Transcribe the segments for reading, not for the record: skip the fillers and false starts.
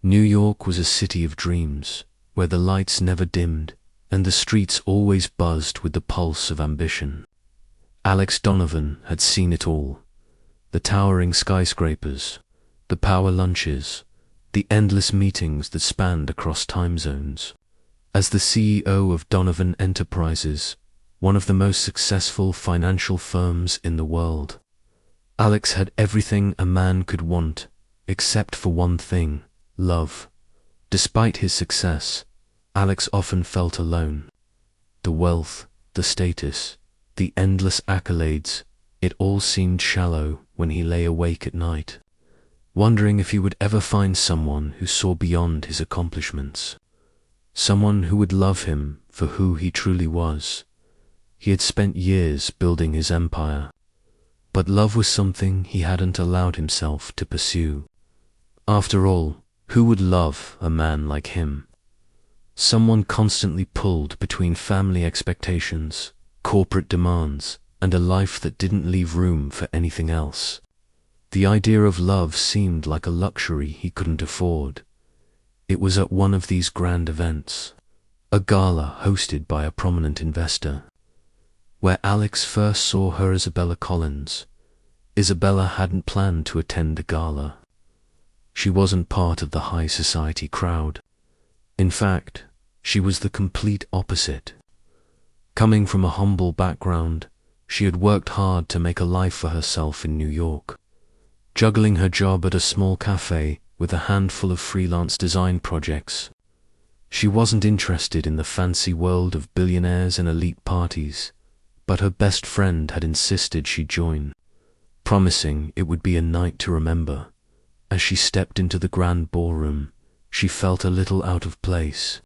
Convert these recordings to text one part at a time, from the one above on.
New York was a city of dreams, where the lights never dimmed and the streets always buzzed with the pulse of ambition. Alex Donovan had seen it all: the towering skyscrapers, the power lunches, the endless meetings that spanned across time zones. As the CEO of Donovan Enterprises, one of the most successful financial firms in the world, Alex had everything a man could want, except for one thing: love. Despite his success, Alex often felt alone. The wealth, the status, the endless accolades, it all seemed shallow when he lay awake at night, wondering if he would ever find someone who saw beyond his accomplishments, someone who would love him for who he truly was. He had spent years building his empire, but love was something he hadn't allowed himself to pursue. After all, who would love a man like him? Someone constantly pulled between family expectations, corporate demands, and a life that didn't leave room for anything else. The idea of love seemed like a luxury he couldn't afford. It was at one of these grand events, a gala hosted by a prominent investor, where Alex first saw her Isabella Collins. Isabella hadn't planned to attend the gala. She wasn't part of the high society crowd. In fact, she was the complete opposite. Coming from a humble background, she had worked hard to make a life for herself in New York, juggling her job at a small cafe with a handful of freelance design projects. She wasn't interested in the fancy world of billionaires and elite parties, but her best friend had insisted she join, promising it would be a night to remember. As she stepped into the grand ballroom, she felt a little out of place.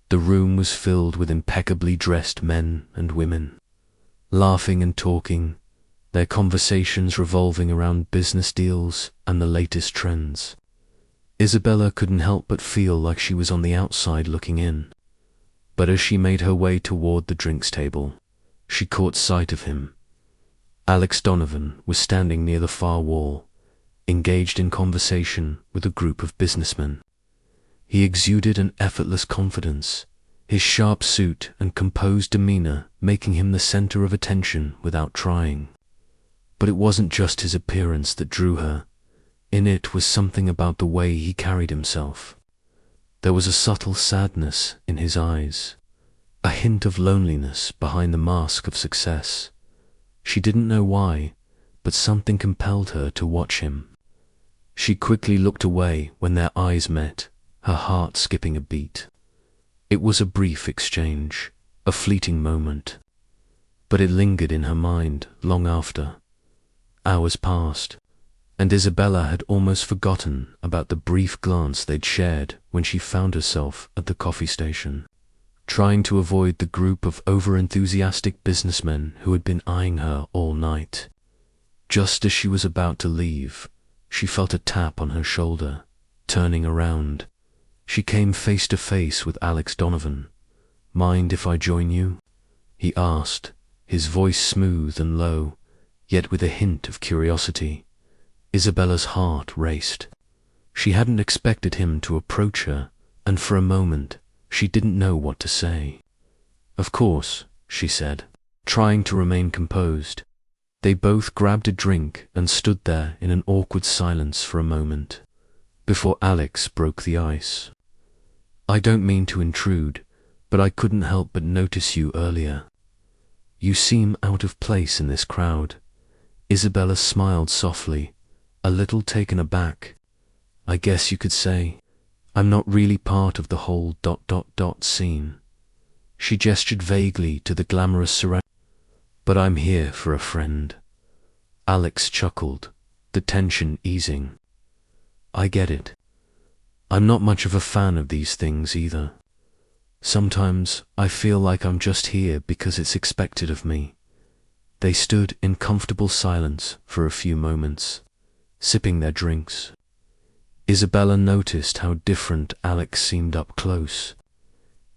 The room was filled with impeccably dressed men and women, laughing and talking, their conversations revolving around business deals and the latest trends. Isabella couldn't help but feel like she was on the outside looking in. But as she made her way toward the drinks table, she caught sight of him. Alex Donovan was standing near the far wall, engaged in conversation with a group of businessmen. He exuded an effortless confidence, his sharp suit and composed demeanor making him the center of attention without trying. But it wasn't just his appearance that drew her. In it was something about the way he carried himself. There was a subtle sadness in his eyes, a hint of loneliness behind the mask of success. She didn't know why, but something compelled her to watch him. She quickly looked away when their eyes met, her heart skipping a beat. It was a brief exchange, a fleeting moment, but it lingered in her mind long after. Hours passed, and Isabella had almost forgotten about the brief glance they'd shared when she found herself at the coffee station, trying to avoid the group of over-enthusiastic businessmen who had been eyeing her all night. Just as she was about to leave, she felt a tap on her shoulder. Turning around, she came face to face with Alex Donovan. "Mind if I join you?" he asked, his voice smooth and low, yet with a hint of curiosity. Isabella's heart raced. She hadn't expected him to approach her, and for a moment she didn't know what to say. "Of course," she said, trying to remain composed. They both grabbed a drink and stood there in an awkward silence for a moment, before Alex broke the ice. "I don't mean to intrude, but I couldn't help but notice you earlier. You seem out of place in this crowd." Isabella smiled softly, a little taken aback. "I guess you could say I'm not really part of the whole ... scene." She gestured vaguely to the glamorous surroundings. "But I'm here for a friend." Alex chuckled, the tension easing. "I get it. I'm not much of a fan of these things either. Sometimes I feel like I'm just here because it's expected of me." They stood in comfortable silence for a few moments, sipping their drinks. Isabella noticed how different Alex seemed up close.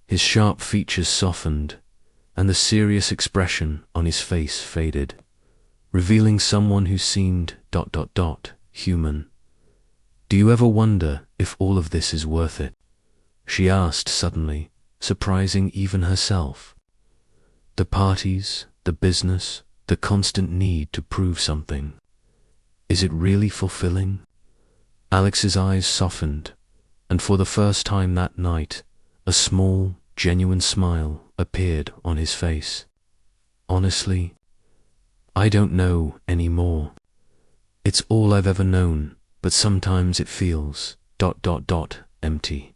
His sharp features softened, and the serious expression on his face faded, revealing someone who seemed ... human. "Do you ever wonder if all of this is worth it?" she asked suddenly, surprising even herself. "The parties, the business, the constant need to prove something. Is it really fulfilling?" Alex's eyes softened, and for the first time that night, a small, genuine smile appeared on his face. "Honestly, I don't know anymore. It's all I've ever known, but sometimes it feels ... empty."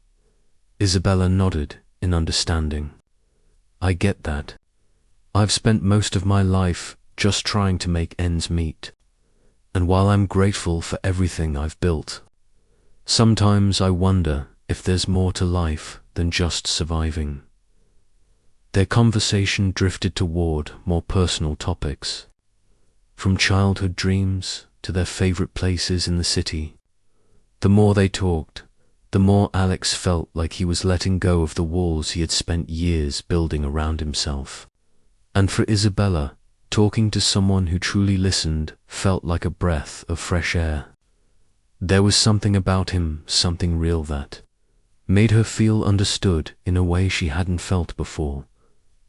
Isabella nodded in understanding. "I get that. I've spent most of my life just trying to make ends meet. And while I'm grateful for everything I've built, sometimes I wonder if there's more to life than just surviving." Their conversation drifted toward more personal topics, from childhood dreams to their favorite places in the city. The more they talked, the more Alex felt like he was letting go of the walls he had spent years building around himself. And for Isabella, talking to someone who truly listened felt like a breath of fresh air. There was something about him, something real that made her feel understood in a way she hadn't felt before.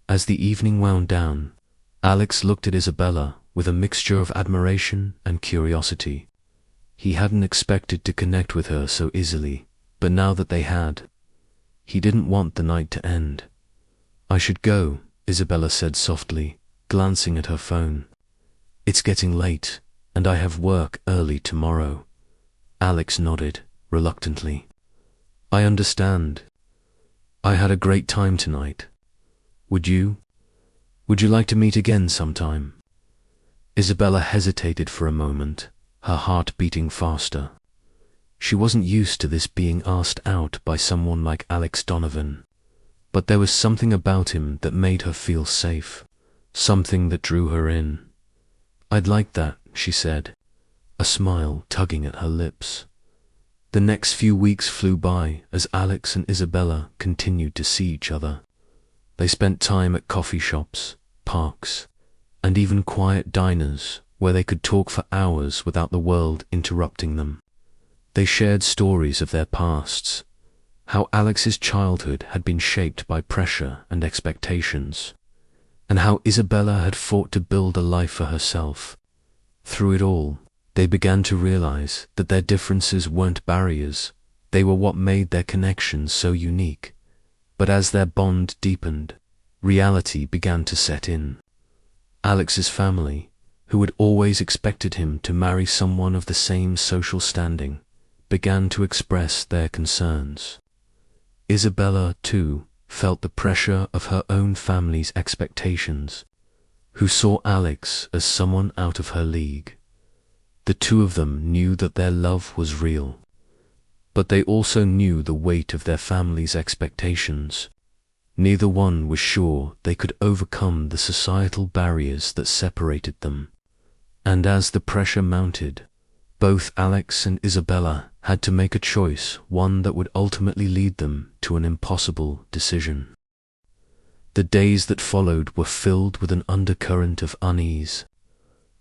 As the evening wound down, Alex looked at Isabella with a mixture of admiration and curiosity. He hadn't expected to connect with her so easily, but now that they had, he didn't want the night to end. "I should go," Isabella said softly, glancing at her phone. "It's getting late, and I have work early tomorrow." Alex nodded, reluctantly. "I understand. I had a great time tonight. Would you like to meet again sometime?" Isabella hesitated for a moment, her heart beating faster. She wasn't used to this being asked out by someone like Alex Donovan, but there was something about him that made her feel safe, something that drew her in. "I'd like that," she said, a smile tugging at her lips. The next few weeks flew by as Alex and Isabella continued to see each other. They spent time at coffee shops, parks, and even quiet diners where they could talk for hours without the world interrupting them. They shared stories of their pasts, how Alex's childhood had been shaped by pressure and expectations, and how Isabella had fought to build a life for herself. Through it all, they began to realize that their differences weren't barriers, they were what made their connection so unique. But as their bond deepened, reality began to set in. Alex's family, who had always expected him to marry someone of the same social standing, began to express their concerns. Isabella, too, felt the pressure of her own family's expectations, who saw Alex as someone out of her league. The two of them knew that their love was real, but they also knew the weight of their family's expectations. Neither one was sure they could overcome the societal barriers that separated them. And as the pressure mounted, both Alex and Isabella had to make a choice, one that would ultimately lead them to an impossible decision. The days that followed were filled with an undercurrent of unease.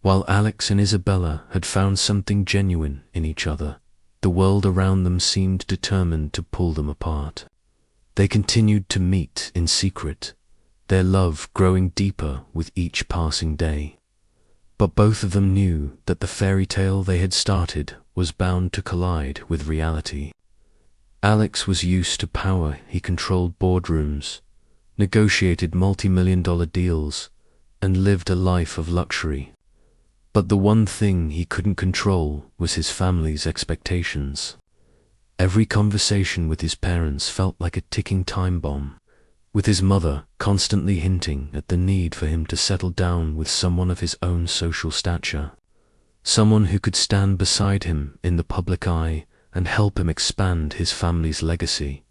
While Alex and Isabella had found something genuine in each other, the world around them seemed determined to pull them apart. They continued to meet in secret, their love growing deeper with each passing day. But both of them knew that the fairy tale they had started was bound to collide with reality. Alex was used to power. He controlled boardrooms, negotiated multi-million-dollar deals, and lived a life of luxury. But the one thing he couldn't control was his family's expectations. Every conversation with his parents felt like a ticking time bomb, with his mother constantly hinting at the need for him to settle down with someone of his own social stature, someone who could stand beside him in the public eye and help him expand his family's legacy.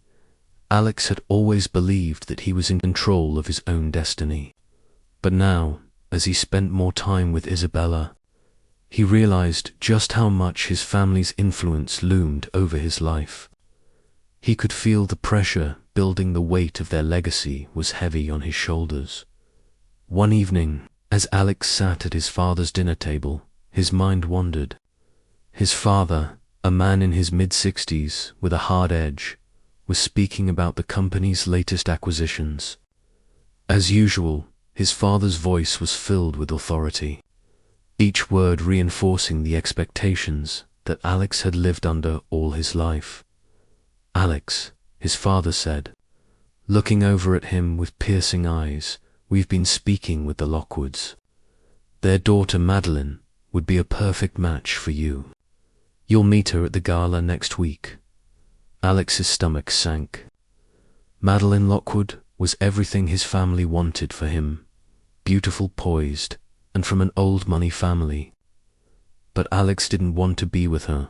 Alex had always believed that he was in control of his own destiny. But now, as he spent more time with Isabella, he realized just how much his family's influence loomed over his life. He could feel the pressure building. The weight of their legacy was heavy on his shoulders. One evening, as Alex sat at his father's dinner table, his mind wandered. His father, A man in his mid-60s, with a hard edge, was speaking about the company's latest acquisitions. As usual, his father's voice was filled with authority, each word reinforcing the expectations that Alex had lived under all his life. "Alex," his father said, looking over at him with piercing eyes, "we've been speaking with the Lockwoods. Their daughter Madeline would be a perfect match for you. You'll meet her at the gala next week." Alex's stomach sank. Madeline Lockwood was everything his family wanted for him, beautiful, poised, and from an old money family. But Alex didn't want to be with her.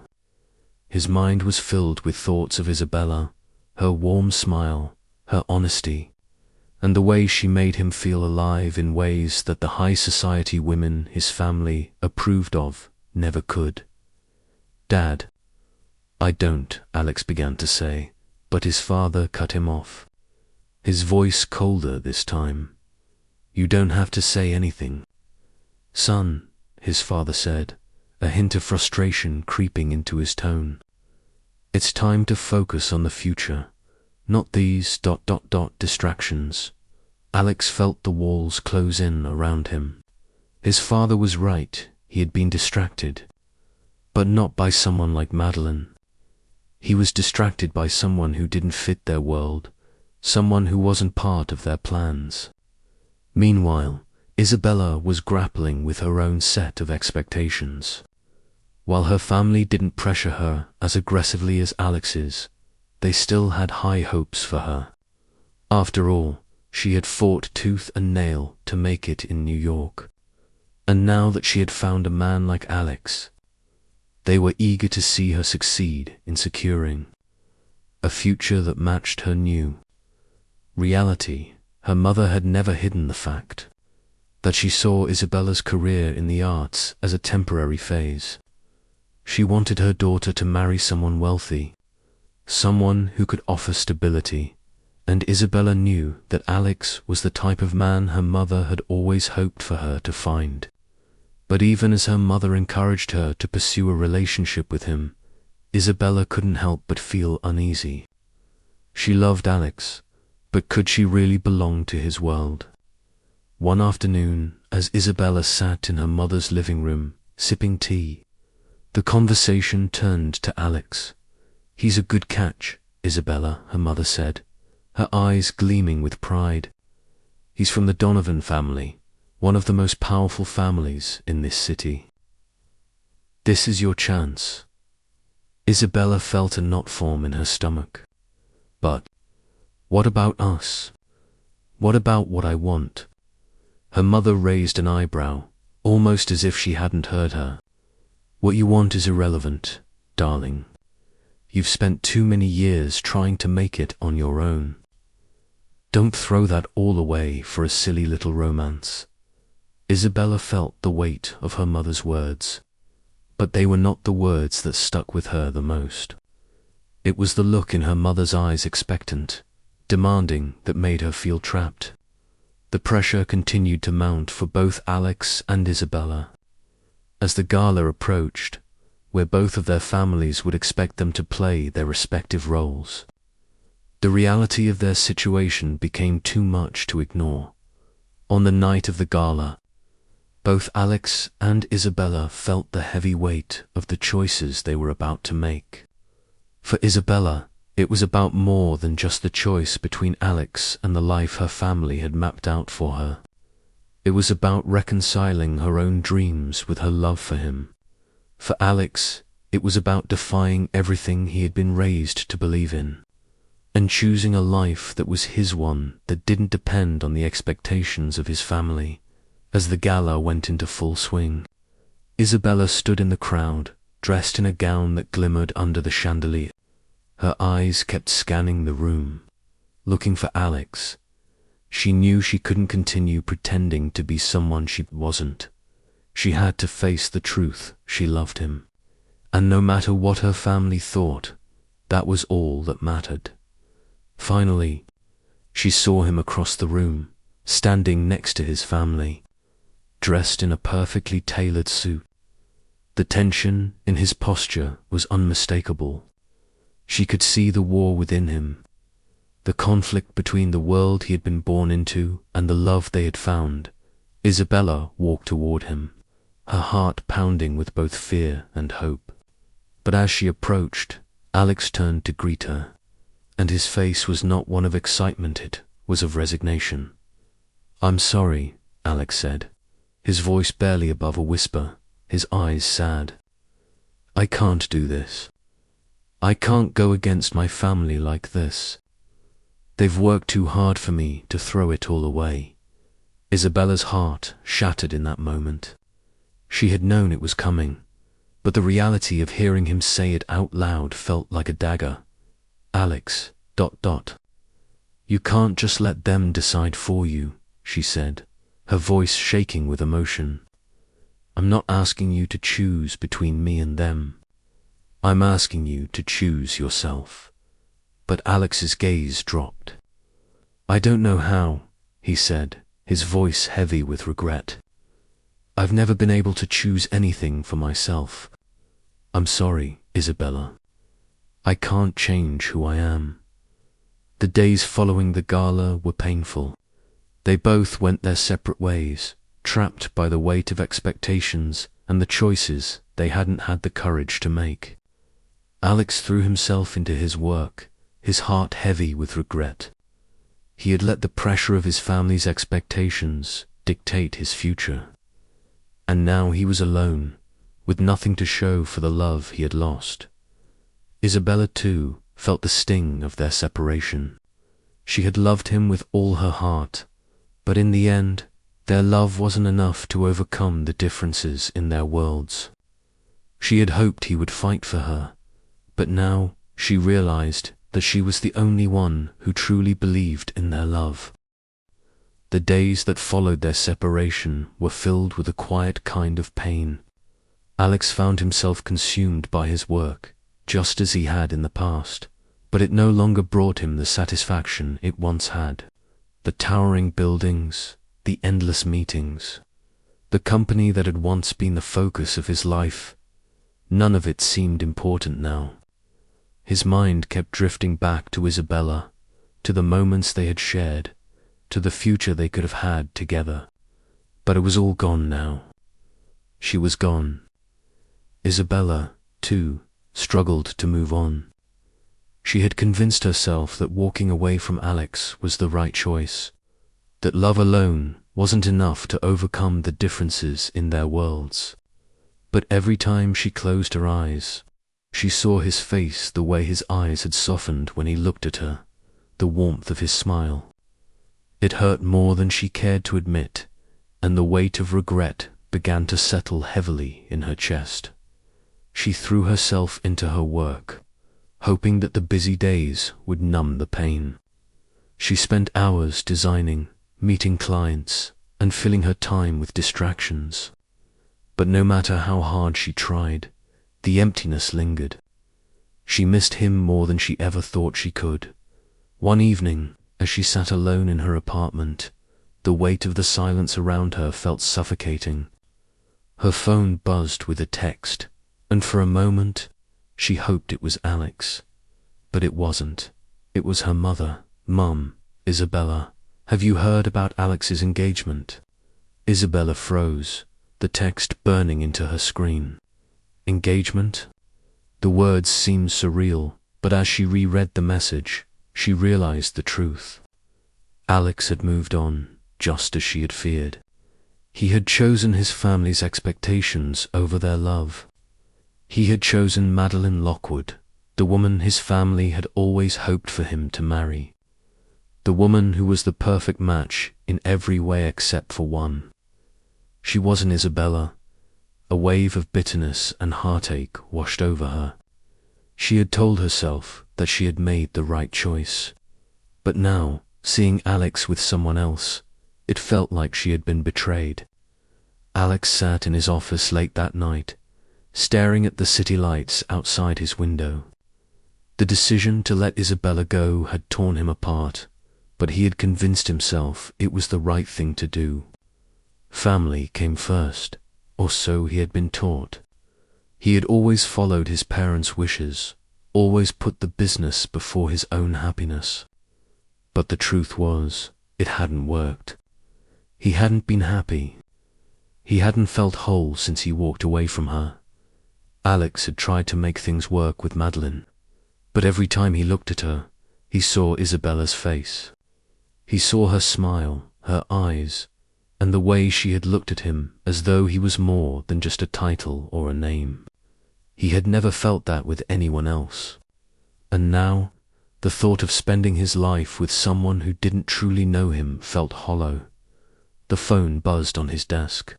His mind was filled with thoughts of Isabella, her warm smile, her honesty, and the way she made him feel alive in ways that the high society women his family approved of never could. "Dad, I don't," Alex began to say, but his father cut him off, his voice colder this time. "You don't have to say anything." "Son," his father said, a hint of frustration creeping into his tone, "it's time to focus on the future, not these ... distractions." Alex felt the walls close in around him. His father was right, he had been distracted, but not by someone like Madeline. He was distracted by someone who didn't fit their world, someone who wasn't part of their plans. Meanwhile, Isabella was grappling with her own set of expectations. While her family didn't pressure her as aggressively as Alex's, they still had high hopes for her. After all, she had fought tooth and nail to make it in New York. And now that she had found a man like Alex, they were eager to see her succeed in securing a future that matched her new reality. Her mother had never hidden the fact that she saw Isabella's career in the arts as a temporary phase. She wanted her daughter to marry someone wealthy, someone who could offer stability, and Isabella knew that Alex was the type of man her mother had always hoped for her to find. But even as her mother encouraged her to pursue a relationship with him, Isabella couldn't help but feel uneasy. She loved Alex, but could she really belong to his world? One afternoon, as Isabella sat in her mother's living room, sipping tea, the conversation turned to Alex. "He's a good catch, Isabella," her mother said, her eyes gleaming with pride. "He's from the Donovan family, one of the most powerful families in this city. This is your chance." Isabella felt a knot form in her stomach. "But what about us? What about what I want?" Her mother raised an eyebrow, almost as if she hadn't heard her. "What you want is irrelevant, darling. You've spent too many years trying to make it on your own. Don't throw that all away for a silly little romance." Isabella felt the weight of her mother's words, but they were not the words that stuck with her the most. It was the look in her mother's eyes, expectant, demanding, that made her feel trapped. The pressure continued to mount for both Alex and Isabella. As the gala approached, where both of their families would expect them to play their respective roles, the reality of their situation became too much to ignore. On the night of the gala, both Alex and Isabella felt the heavy weight of the choices they were about to make. For Isabella, it was about more than just the choice between Alex and the life her family had mapped out for her. It was about reconciling her own dreams with her love for him. For Alex, it was about defying everything he had been raised to believe in, and choosing a life that was his one, that didn't depend on the expectations of his family. As the gala went into full swing, Isabella stood in the crowd, dressed in a gown that glimmered under the chandelier. Her eyes kept scanning the room, looking for Alex. She knew she couldn't continue pretending to be someone she wasn't. She had to face the truth: she loved him. And no matter what her family thought, that was all that mattered. Finally, she saw him across the room, standing next to his family, dressed in a perfectly tailored suit. The tension in his posture was unmistakable. She could see the war within him, the conflict between the world he had been born into and the love they had found. Isabella walked toward him, her heart pounding with both fear and hope. But as she approached, Alex turned to greet her, and his face was not one of excitement, it was of resignation. "I'm sorry," Alex said, his voice barely above a whisper, his eyes sad. "I can't do this. I can't go against my family like this. They've worked too hard for me to throw it all away." Isabella's heart shattered in that moment. She had known it was coming, but the reality of hearing him say it out loud felt like a dagger. "Alex, ... You can't just let them decide for you," she said, her voice shaking with emotion. "I'm not asking you to choose between me and them. I'm asking you to choose yourself." But Alex's gaze dropped. "I don't know how," he said, his voice heavy with regret. "I've never been able to choose anything for myself. I'm sorry, Isabella. I can't change who I am." The days following the gala were painful. They both went their separate ways, trapped by the weight of expectations and the choices they hadn't had the courage to make. Alex threw himself into his work, his heart heavy with regret. He had let the pressure of his family's expectations dictate his future. And now he was alone, with nothing to show for the love he had lost. Isabella, too, felt the sting of their separation. She had loved him with all her heart, but in the end, their love wasn't enough to overcome the differences in their worlds. She had hoped he would fight for her, but now she realized that she was the only one who truly believed in their love. The days that followed their separation were filled with a quiet kind of pain. Alex found himself consumed by his work, just as he had in the past, but it no longer brought him the satisfaction it once had. The towering buildings, the endless meetings, the company that had once been the focus of his life, none of it seemed important now. His mind kept drifting back to Isabella, to the moments they had shared, to the future they could have had together. But it was all gone now. She was gone. Isabella, too, struggled to move on. She had convinced herself that walking away from Alex was the right choice, that love alone wasn't enough to overcome the differences in their worlds. But every time she closed her eyes, she saw his face the way his eyes had softened when he looked at her, the warmth of his smile. It hurt more than she cared to admit, and the weight of regret began to settle heavily in her chest. She threw herself into her work, hoping that the busy days would numb the pain. She spent hours designing, meeting clients, and filling her time with distractions. But no matter how hard she tried, the emptiness lingered. She missed him more than she ever thought she could. One evening, as she sat alone in her apartment, the weight of the silence around her felt suffocating. Her phone buzzed with a text, and for a moment, she hoped it was Alex. But it wasn't. It was her mother. "Mum, Isabella, have you heard about Alex's engagement?" Isabella froze, the text burning into her screen. Engagement? The words seemed surreal, but as she reread the message, she realized the truth. Alex had moved on, just as she had feared. He had chosen his family's expectations over their love. He had chosen Madeline Lockwood, the woman his family had always hoped for him to marry. The woman who was the perfect match in every way except for one. She wasn't Isabella. A wave of bitterness and heartache washed over her. She had told herself that she had made the right choice. But now, seeing Alex with someone else, it felt like she had been betrayed. Alex sat in his office late that night, staring at the city lights outside his window. The decision to let Isabella go had torn him apart, but he had convinced himself it was the right thing to do. Family came first, or so he had been taught. He had always followed his parents' wishes, always put the business before his own happiness. But the truth was, it hadn't worked. He hadn't been happy. He hadn't felt whole since he walked away from her. Alex had tried to make things work with Madeline, but every time he looked at her, he saw Isabella's face. He saw her smile, her eyes, and the way she had looked at him as though he was more than just a title or a name. He had never felt that with anyone else. And now, the thought of spending his life with someone who didn't truly know him felt hollow. The phone buzzed on his desk,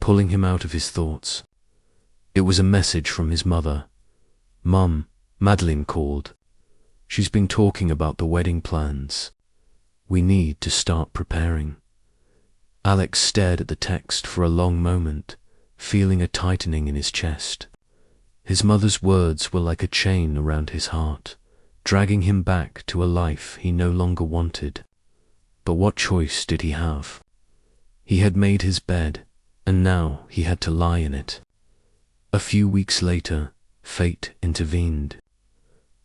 pulling him out of his thoughts. It was a message from his mother. "Mum, Madeline called. She's been talking about the wedding plans. We need to start preparing." Alex stared at the text for a long moment, feeling a tightening in his chest. His mother's words were like a chain around his heart, dragging him back to a life he no longer wanted. But what choice did he have? He had made his bed, and now he had to lie in it. A few weeks later, fate intervened.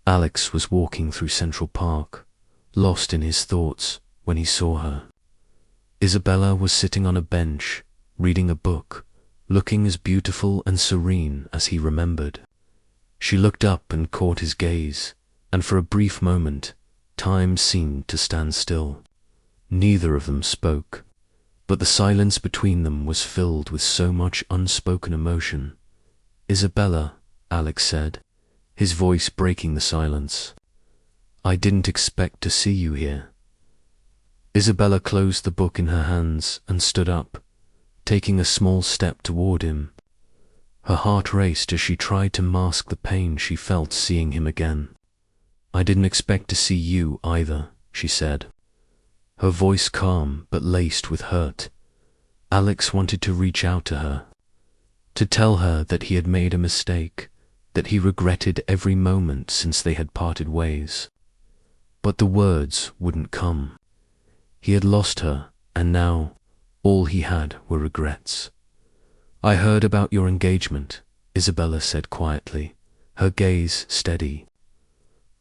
Alex was walking through Central Park, lost in his thoughts, when he saw her. Isabella was sitting on a bench, reading a book, looking as beautiful and serene as he remembered. She looked up and caught his gaze, and for a brief moment, time seemed to stand still. Neither of them spoke, but the silence between them was filled with so much unspoken emotion. "Isabella," Alex said, his voice breaking the silence. "I didn't expect to see you here." Isabella closed the book in her hands and stood up, taking a small step toward him. Her heart raced as she tried to mask the pain she felt seeing him again. "I didn't expect to see you either," she said, her voice calm but laced with hurt. Alex wanted to reach out to her, to tell her that he had made a mistake, that he regretted every moment since they had parted ways. But the words wouldn't come. He had lost her, and now all he had were regrets. "I heard about your engagement," Isabella said quietly, her gaze steady.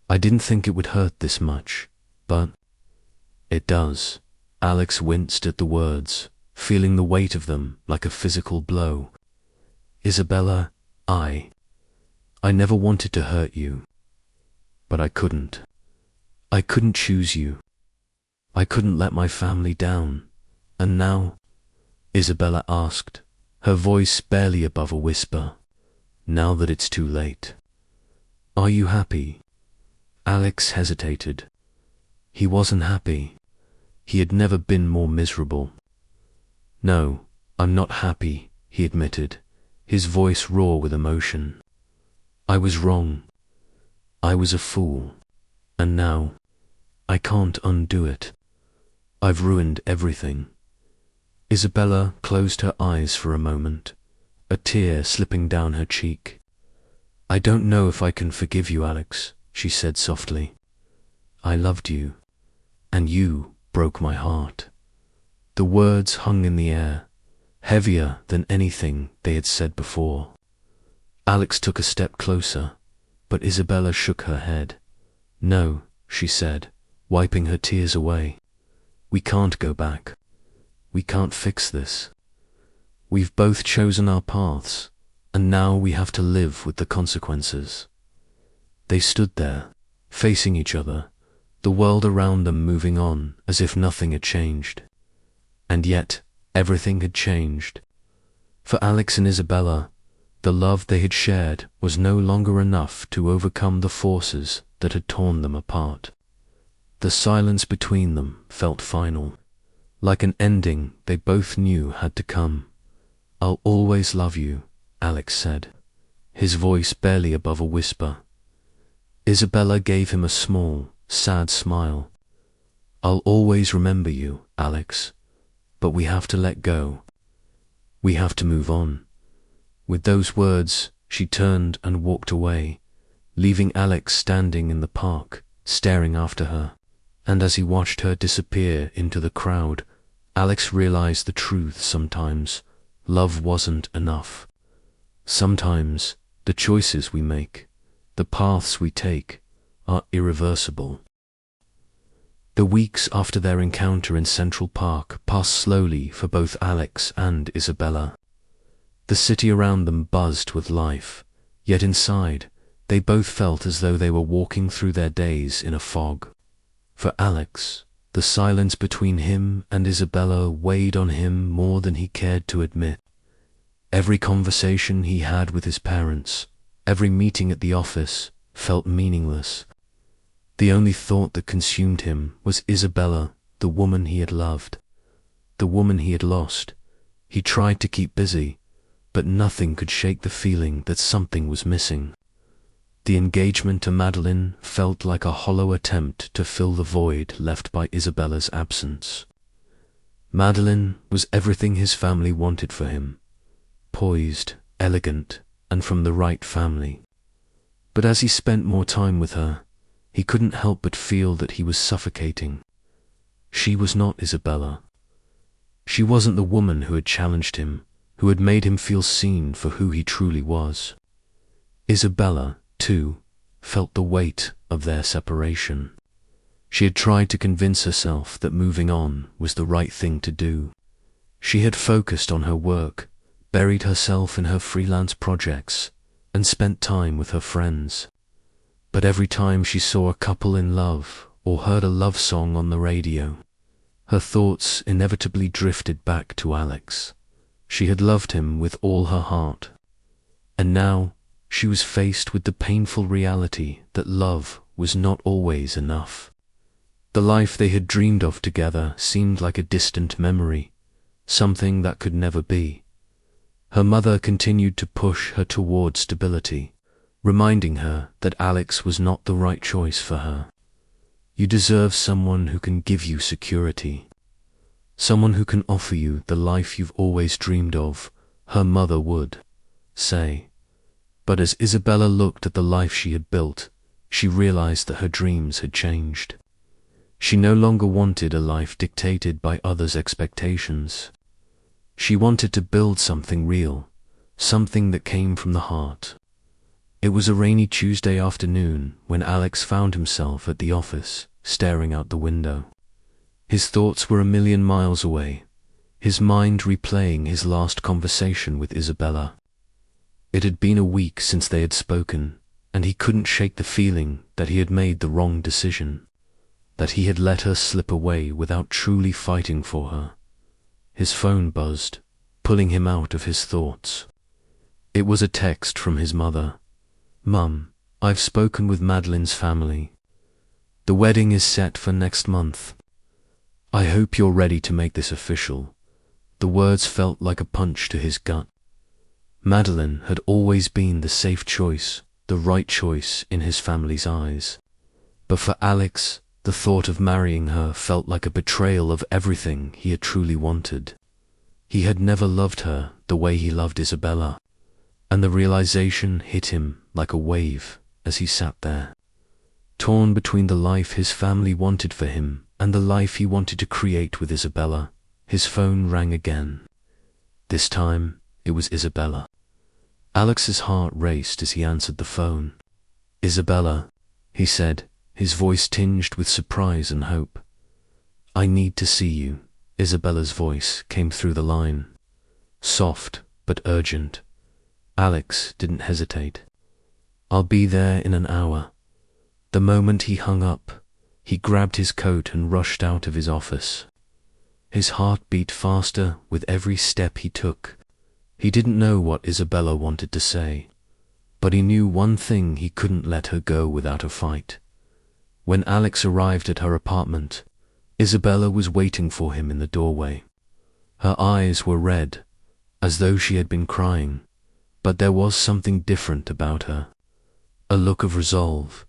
"I didn't think it would hurt this much, but it does." Alex winced at the words, feeling the weight of them like a physical blow. "Isabella, I never wanted to hurt you, but I couldn't. I couldn't choose you. I couldn't let my family down. And now?" Isabella asked, her voice barely above a whisper. "Now that it's too late. Are you happy?" Alex hesitated. He wasn't happy. He had never been more miserable. "No, I'm not happy," he admitted, his voice raw with emotion. "I was wrong. I was a fool. And now, I can't undo it. I've ruined everything." Isabella closed her eyes for a moment, a tear slipping down her cheek. "I don't know if I can forgive you, Alex," she said softly. "I loved you, and you broke my heart." The words hung in the air, heavier than anything they had said before. Alex took a step closer, but Isabella shook her head. "No," she said, wiping her tears away. "We can't go back. We can't fix this. We've both chosen our paths, and now we have to live with the consequences." They stood there, facing each other, the world around them moving on as if nothing had changed. And yet, everything had changed. For Alex and Isabella, the love they had shared was no longer enough to overcome the forces that had torn them apart. The silence between them felt final, like an ending they both knew had to come. "I'll always love you," Alex said, his voice barely above a whisper. Isabella gave him a small, sad smile. "I'll always remember you, Alex, but we have to let go. We have to move on." With those words, she turned and walked away, leaving Alex standing in the park, staring after her. And as he watched her disappear into the crowd, Alex realized the truth sometimes. Love wasn't enough. Sometimes The choices we make, the paths we take, are irreversible. The weeks after their encounter in Central Park passed slowly for both Alex and Isabella. The city around them buzzed with life, yet inside, they both felt as though they were walking through their days in a fog. For Alex, the silence between him and Isabella weighed on him more than he cared to admit. Every conversation he had with his parents, every meeting at the office, felt meaningless. The only thought that consumed him was Isabella, the woman he had loved, the woman he had lost. He tried to keep busy, but nothing could shake the feeling that something was missing. The engagement to Madeline felt like a hollow attempt to fill the void left by Isabella's absence. Madeline was everything his family wanted for him, poised, elegant, and from the right family. But as he spent more time with her, he couldn't help but feel that he was suffocating. She was not Isabella. She wasn't the woman who had challenged him, who had made him feel seen for who he truly was. Isabella, too, felt the weight of their separation. She had tried to convince herself that moving on was the right thing to do. She had focused on her work, buried herself in her freelance projects, and spent time with her friends. But every time she saw a couple in love or heard a love song on the radio, her thoughts inevitably drifted back to Alex. She had loved him with all her heart, and now she was faced with the painful reality that love was not always enough. The life they had dreamed of together seemed like a distant memory, something that could never be. Her mother continued to push her toward stability, reminding her that Alex was not the right choice for her. You deserve someone who can give you security, someone who can offer you the life you've always dreamed of, her mother would say. But as Isabella looked at the life she had built, she realized that her dreams had changed. She no longer wanted a life dictated by others' expectations. She wanted to build something real, something that came from the heart. It was a rainy Tuesday afternoon when Alex found himself at the office, staring out the window. His thoughts were a million miles away, his mind replaying his last conversation with Isabella. It had been a week since they had spoken, and he couldn't shake the feeling that he had made the wrong decision, that he had let her slip away without truly fighting for her. His phone buzzed, pulling him out of his thoughts. It was a text from his mother. "Mum, I've spoken with Madeline's family. The wedding is set for next month. I hope you're ready to make this official." The words felt like a punch to his gut. Madeline had always been the safe choice, the right choice in his family's eyes. But for Alex, the thought of marrying her felt like a betrayal of everything he had truly wanted. He had never loved her the way he loved Isabella, and the realization hit him like a wave as he sat there, torn between the life his family wanted for him and the life he wanted to create with Isabella. His phone rang again. This time, it was Isabella. Alex's heart raced as he answered the phone. "Isabella," he said, his voice tinged with surprise and hope. "I need to see you." Isabella's voice came through the line, soft but urgent. Alex didn't hesitate. "I'll be there in an hour." The moment he hung up, he grabbed his coat and rushed out of his office. His heart beat faster with every step he took. He didn't know what Isabella wanted to say, but he knew one thing: he couldn't let her go without a fight. When Alex arrived at her apartment, Isabella was waiting for him in the doorway. Her eyes were red, as though she had been crying, but there was something different about her, a look of resolve.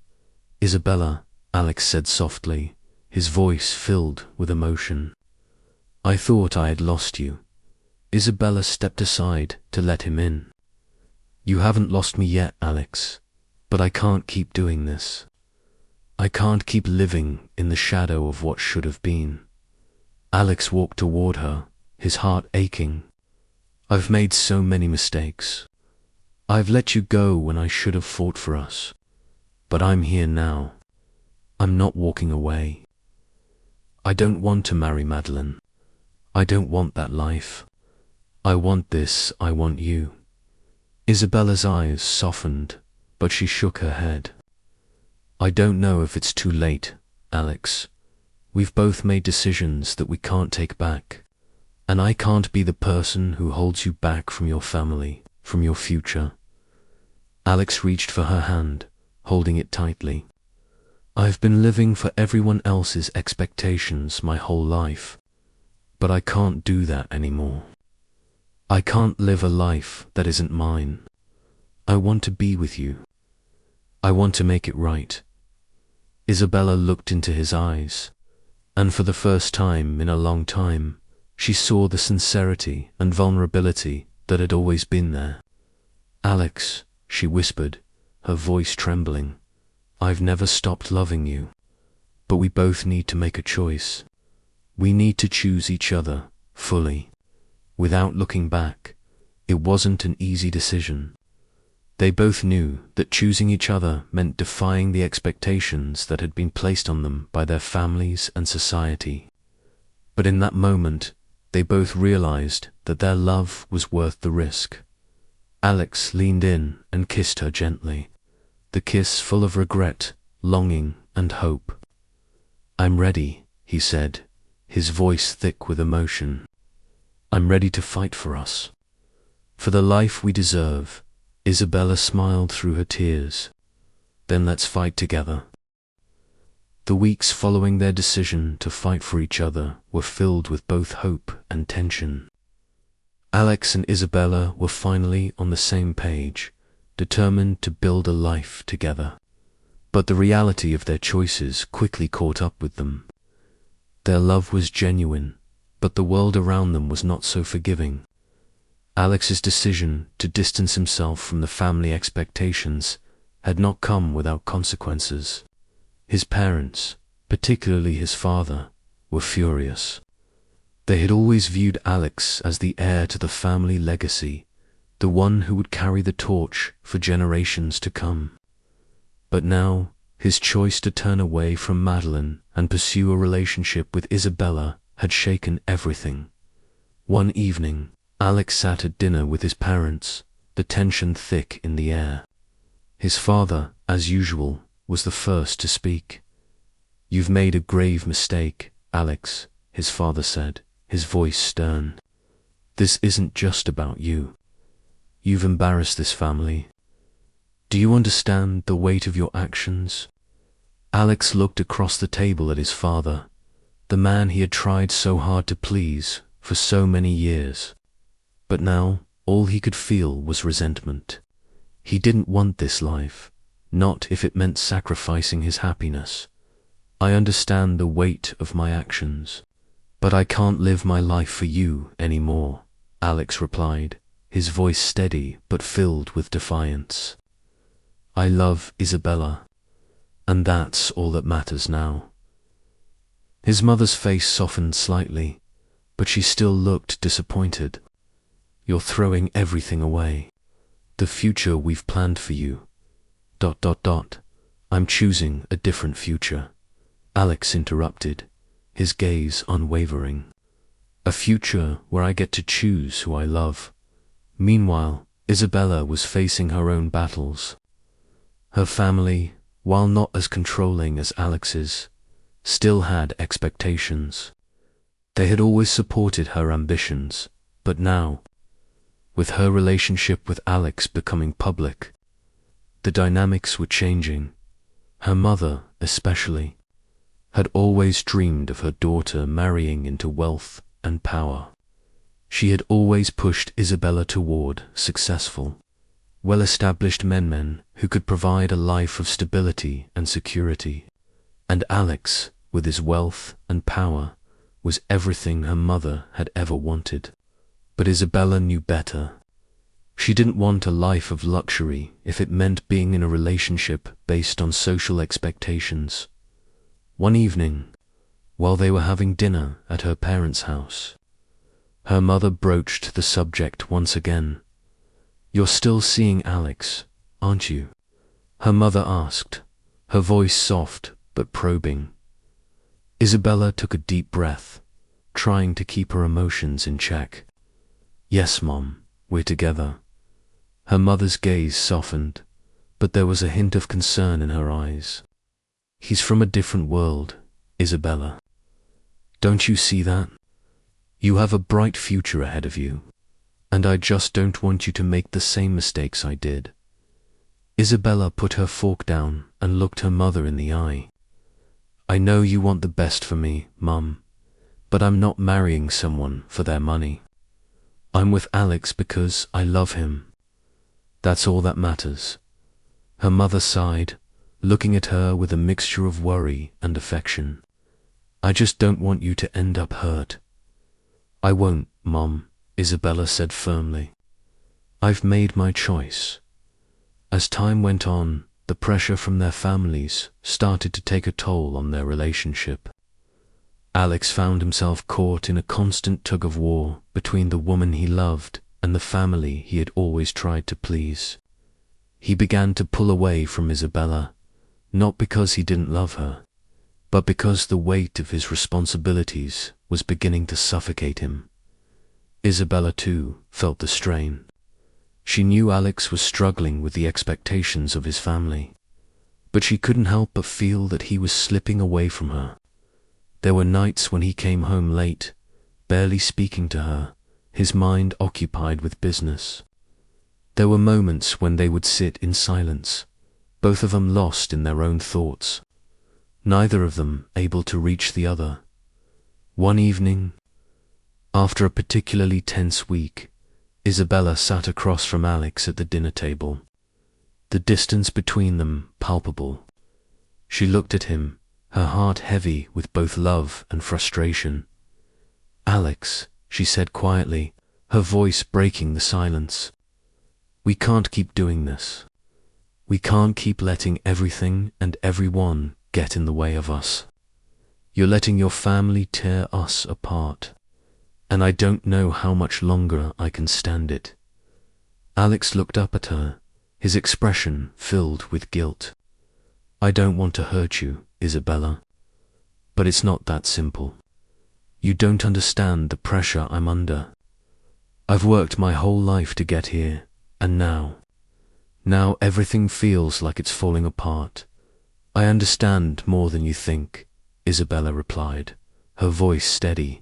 "Isabella," Alex said softly, his voice filled with emotion. "I thought I had lost you." Isabella stepped aside to let him in. "You haven't lost me yet, Alex, but I can't keep doing this. I can't keep living in the shadow of what should have been." Alex walked toward her, his heart aching. "I've made so many mistakes. I've let you go when I should have fought for us. But I'm here now. I'm not walking away. I don't want to marry Madeline. I don't want that life. I want this, I want you. Isabella's eyes softened, but she shook her head. I don't know if it's too late, Alex. We've both made decisions that we can't take back, and I can't be the person who holds you back from your family, from your future. Alex reached for her hand, holding it tightly. I've been living for everyone else's expectations my whole life, but I can't do that anymore. I can't live a life that isn't mine. I want to be with you. I want to make it right. Isabella looked into his eyes, and for the first time in a long time, she saw the sincerity and vulnerability that had always been there. Alex, she whispered, her voice trembling, I've never stopped loving you, but we both need to make a choice. We need to choose each other, fully. Without looking back, it wasn't an easy decision. They both knew that choosing each other meant defying the expectations that had been placed on them by their families and society. But in that moment, they both realized that their love was worth the risk. Alex leaned in and kissed her gently, the kiss full of regret, longing, and hope. I'm ready, he said, his voice thick with emotion. I'm ready to fight for us. For the life we deserve. Isabella smiled through her tears. Then let's fight together. The weeks following their decision to fight for each other were filled with both hope and tension. Alex and Isabella were finally on the same page, determined to build a life together. But the reality of their choices quickly caught up with them. Their love was genuine, but the world around them was not so forgiving. Alex's decision to distance himself from the family expectations had not come without consequences. His parents, particularly his father, were furious. They had always viewed Alex as the heir to the family legacy, the one who would carry the torch for generations to come. But now, his choice to turn away from Madeline and pursue a relationship with Isabella had shaken everything. One evening, Alex sat at dinner with his parents, the tension thick in the air. His father, as usual, was the first to speak. You've made a grave mistake, Alex, his father said, his voice stern. This isn't just about you. You've embarrassed this family. Do you understand the weight of your actions? Alex looked across the table at his father, the man he had tried so hard to please for so many years. But now, all he could feel was resentment. He didn't want this life, not if it meant sacrificing his happiness. I understand the weight of my actions, but I can't live my life for you anymore, Alex replied, his voice steady but filled with defiance. I love Isabella, and that's all that matters now. His mother's face softened slightly, but she still looked disappointed. You're throwing everything away. The future we've planned for you. ... I'm choosing a different future. Alex interrupted, his gaze unwavering. A future where I get to choose who I love. Meanwhile, Isabella was facing her own battles. Her family, while not as controlling as Alex's, still had expectations. They had always supported her ambitions, but now, with her relationship with Alex becoming public, the dynamics were changing. Her mother, especially, had always dreamed of her daughter marrying into wealth and power. She had always pushed Isabella toward successful, well-established men who could provide a life of stability and security. And Alex, with his wealth and power, was everything her mother had ever wanted. But Isabella knew better. She didn't want a life of luxury if it meant being in a relationship based on social expectations. One evening, while they were having dinner at her parents' house, her mother broached the subject once again. "You're still seeing Alex, aren't you?" her mother asked, her voice soft but probing. Isabella took a deep breath, trying to keep her emotions in check. "Yes, Mom, we're together." Her mother's gaze softened, but there was a hint of concern in her eyes. "He's from a different world, Isabella. Don't you see that? You have a bright future ahead of you, and I just don't want you to make the same mistakes I did." Isabella put her fork down and looked her mother in the eye. "I know you want the best for me, Mum, but I'm not marrying someone for their money. I'm with Alex because I love him. That's all that matters." Her mother sighed, looking at her with a mixture of worry and affection. "I just don't want you to end up hurt." "I won't, Mom," Isabella said firmly. "I've made my choice." As time went on, the pressure from their families started to take a toll on their relationship. Alex found himself caught in a constant tug-of-war between the woman he loved and the family he had always tried to please. He began to pull away from Isabella, not because he didn't love her, but because the weight of his responsibilities was beginning to suffocate him. Isabella, too, felt the strain. She knew Alex was struggling with the expectations of his family, but she couldn't help but feel that he was slipping away from her. There were nights when he came home late, barely speaking to her, his mind occupied with business. There were moments when they would sit in silence, both of them lost in their own thoughts, neither of them able to reach the other. One evening, after a particularly tense week, Isabella sat across from Alex at the dinner table, the distance between them palpable. She looked at him, her heart heavy with both love and frustration. "Alex," she said quietly, her voice breaking the silence, "we can't keep doing this. We can't keep letting everything and everyone get in the way of us. You're letting your family tear us apart, and I don't know how much longer I can stand it." Alex looked up at her, his expression filled with guilt. "I don't want to hurt you, Isabella, but it's not that simple. You don't understand the pressure I'm under. I've worked my whole life to get here, and now everything feels like it's falling apart." "I understand more than you think," Isabella replied, her voice steady.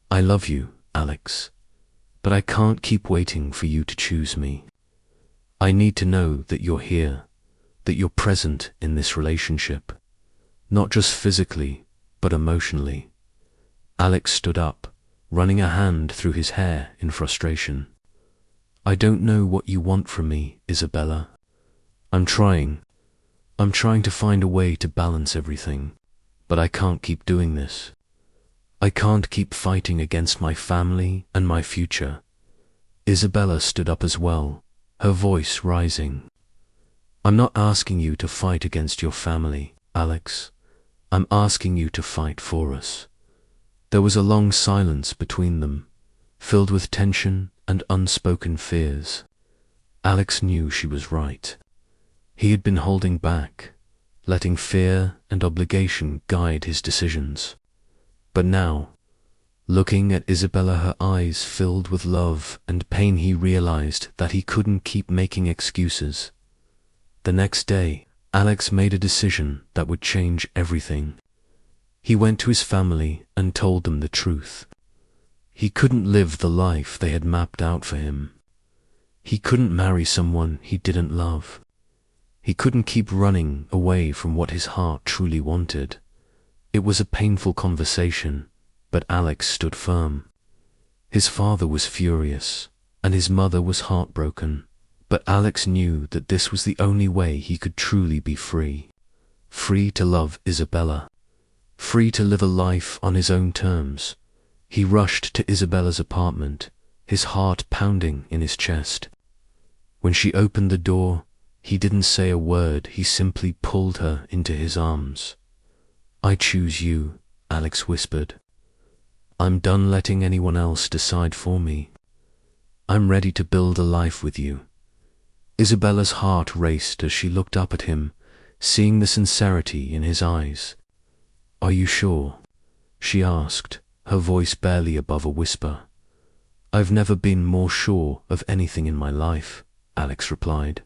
"I love you, Alex, but I can't keep waiting for you to choose me. I need to know that you're here, that you're present in this relationship, not just physically, but emotionally." Alex stood up, running a hand through his hair in frustration. "I don't know what you want from me, Isabella. I'm trying to find a way to balance everything, but I can't keep doing this. I can't keep fighting against my family and my future." Isabella stood up as well, her voice rising. "I'm not asking you to fight against your family, Alex. I'm asking you to fight for us." There was a long silence between them, filled with tension and unspoken fears. Alex knew she was right. He had been holding back, letting fear and obligation guide his decisions. But now, looking at Isabella, her eyes filled with love and pain, he realized that he couldn't keep making excuses. The next day, Alex made a decision that would change everything. He went to his family and told them the truth. He couldn't live the life they had mapped out for him. He couldn't marry someone he didn't love. He couldn't keep running away from what his heart truly wanted. It was a painful conversation, but Alex stood firm. His father was furious, and his mother was heartbroken, but Alex knew that this was the only way he could truly be free. Free to love Isabella. Free to live a life on his own terms. He rushed to Isabella's apartment, his heart pounding in his chest. When she opened the door, he didn't say a word, he simply pulled her into his arms. "I choose you," Alex whispered. "I'm done letting anyone else decide for me." I'm ready to build a life with you." Isabella's heart raced as she looked up at him, seeing the sincerity in his eyes. "Are you sure?" she asked, her voice barely above a whisper. "I've never been more sure of anything in my life," Alex replied.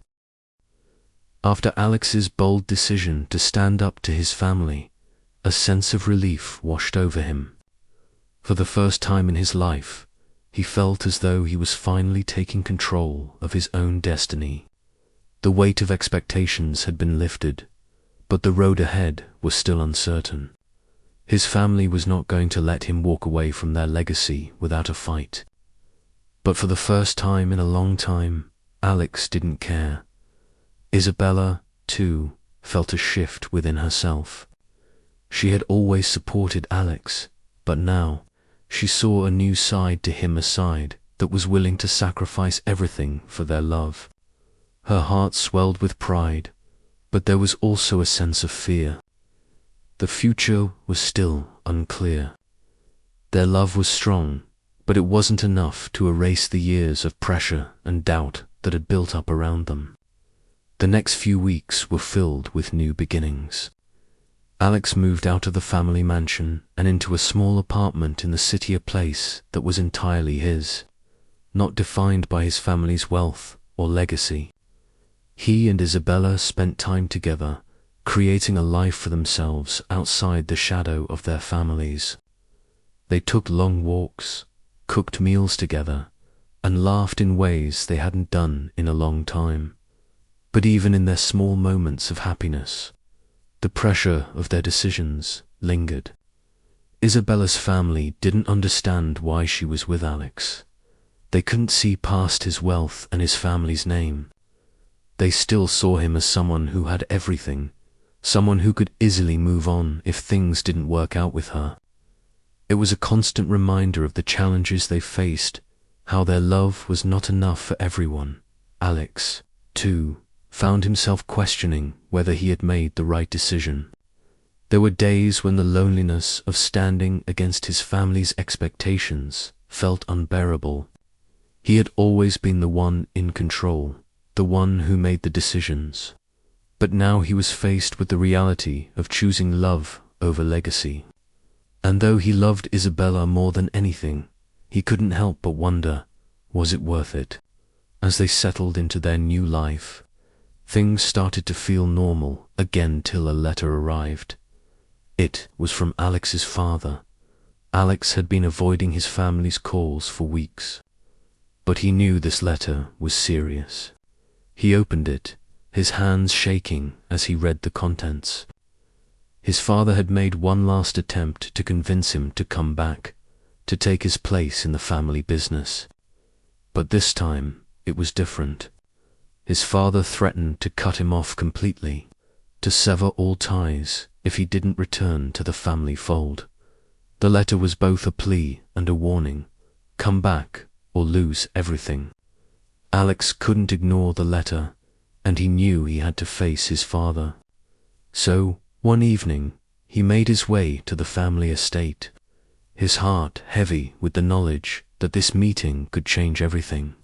After Alex's bold decision to stand up to his family, a sense of relief washed over him. For the first time in his life, he felt as though he was finally taking control of his own destiny. The weight of expectations had been lifted, but the road ahead was still uncertain. His family was not going to let him walk away from their legacy without a fight. But for the first time in a long time, Alex didn't care. Isabella, too, felt a shift within herself. She had always supported Alex, but now she saw a new side to him, a side that was willing to sacrifice everything for their love. Her heart swelled with pride, but there was also a sense of fear. The future was still unclear. Their love was strong, but it wasn't enough to erase the years of pressure and doubt that had built up around them. The next few weeks were filled with new beginnings. Alex moved out of the family mansion and into a small apartment in the city, a place that was entirely his, not defined by his family's wealth or legacy. He and Isabella spent time together, creating a life for themselves outside the shadow of their families. They took long walks, cooked meals together, and laughed in ways they hadn't done in a long time. But even in their small moments of happiness, the pressure of their decisions lingered. Isabella's family didn't understand why she was with Alex. They couldn't see past his wealth and his family's name. They still saw him as someone who had everything, someone who could easily move on if things didn't work out with her. It was a constant reminder of the challenges they faced, how their love was not enough for everyone. Alex, too, found himself questioning whether he had made the right decision. There were days when the loneliness of standing against his family's expectations felt unbearable. He had always been the one in control, the one who made the decisions. But now he was faced with the reality of choosing love over legacy. And though he loved Isabella more than anything, he couldn't help but wonder, was it worth it? As they settled into their new life, things started to feel normal again till a letter arrived. It was from Alex's father. Alex had been avoiding his family's calls for weeks. But he knew this letter was serious. He opened it, his hands shaking as he read the contents. His father had made one last attempt to convince him to come back, to take his place in the family business. But this time it was different. His father threatened to cut him off completely, to sever all ties if he didn't return to the family fold. The letter was both a plea and a warning. Come back or lose everything. Alex couldn't ignore the letter, and he knew he had to face his father. So, one evening, he made his way to the family estate, his heart heavy with the knowledge that this meeting could change everything.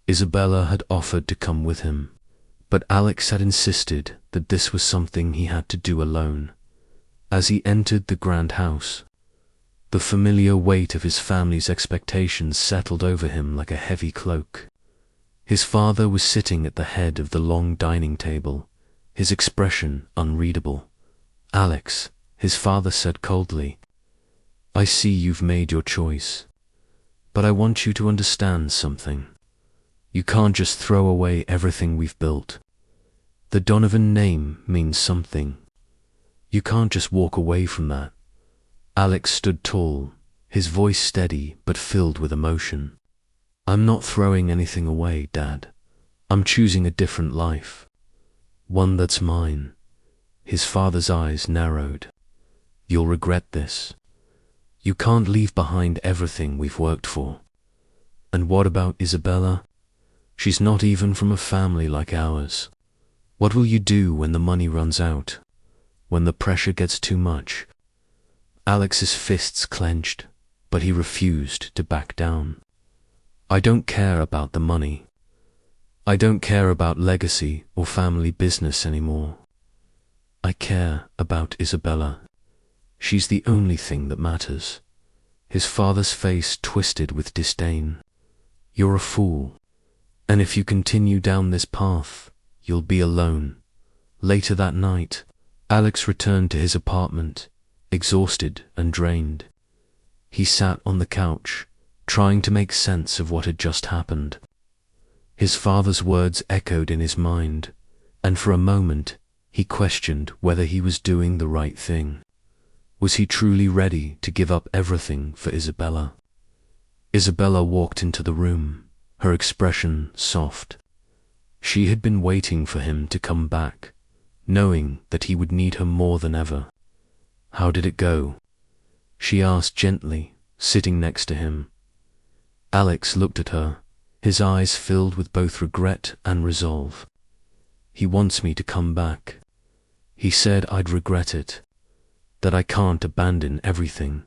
Isabella had offered to come with him, but Alex had insisted that this was something he had to do alone. As he entered the grand house, the familiar weight of his family's expectations settled over him like a heavy cloak. His father was sitting at the head of the long dining table, his expression unreadable. "Alex," his father said coldly, "I see you've made your choice, but I want you to understand something. You can't just throw away everything we've built. The Donovan name means something. You can't just walk away from that." Alex stood tall, his voice steady but filled with emotion. "I'm not throwing anything away, Dad. I'm choosing a different life. One that's mine." His father's eyes narrowed. "You'll regret this. You can't leave behind everything we've worked for. And what about Isabella? She's not even from a family like ours. What will you do when the money runs out? When the pressure gets too much?" Alex's fists clenched, but he refused to back down. I don't care about the money. I don't care about legacy or family business anymore. I care about Isabella. She's the only thing that matters. His father's face twisted with disdain. You're a fool. And if you continue down this path, you'll be alone. Later that night, Alex returned to his apartment, exhausted and drained. He sat on the couch, trying to make sense of what had just happened. His father's words echoed in his mind, and for a moment he questioned whether he was doing the right thing. Was he truly ready to give up everything for Isabella? Isabella walked into the room, her expression soft. She had been waiting for him to come back, knowing that he would need her more than ever. How did it go? She asked gently, sitting next to him. Alex looked at her, his eyes filled with both regret and resolve. He wants me to come back. He said I'd regret it, that I can't abandon everything.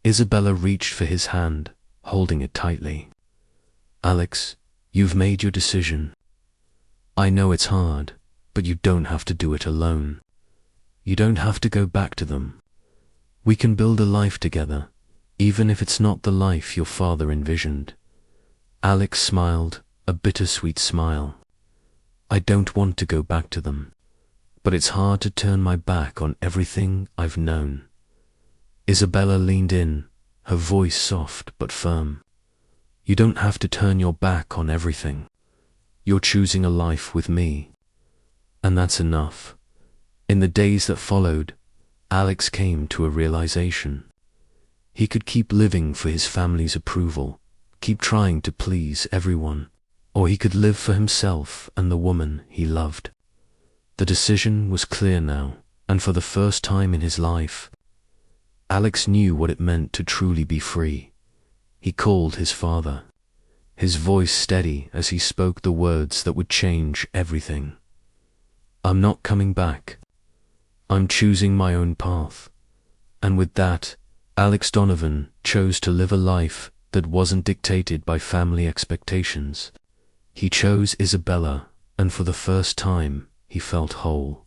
Isabella reached for his hand, holding it tightly. Alex, you've made your decision. I know it's hard, but you don't have to do it alone. You don't have to go back to them. We can build a life together, even if it's not the life your father envisioned. Alex smiled, a bittersweet smile. I don't want to go back to them, but it's hard to turn my back on everything I've known. Isabella leaned in, her voice soft but firm. You don't have to turn your back on everything. You're choosing a life with me, and that's enough. In the days that followed, Alex came to a realization. He could keep living for his family's approval, keep trying to please everyone, or he could live for himself and the woman he loved. The decision was clear now, and for the first time in his life, Alex knew what it meant to truly be free. He called his father, his voice steady as he spoke the words that would change everything. I'm not coming back. I'm choosing my own path. And with that, Alex Donovan chose to live a life that wasn't dictated by family expectations. He chose Isabella, and for the first time, he felt whole.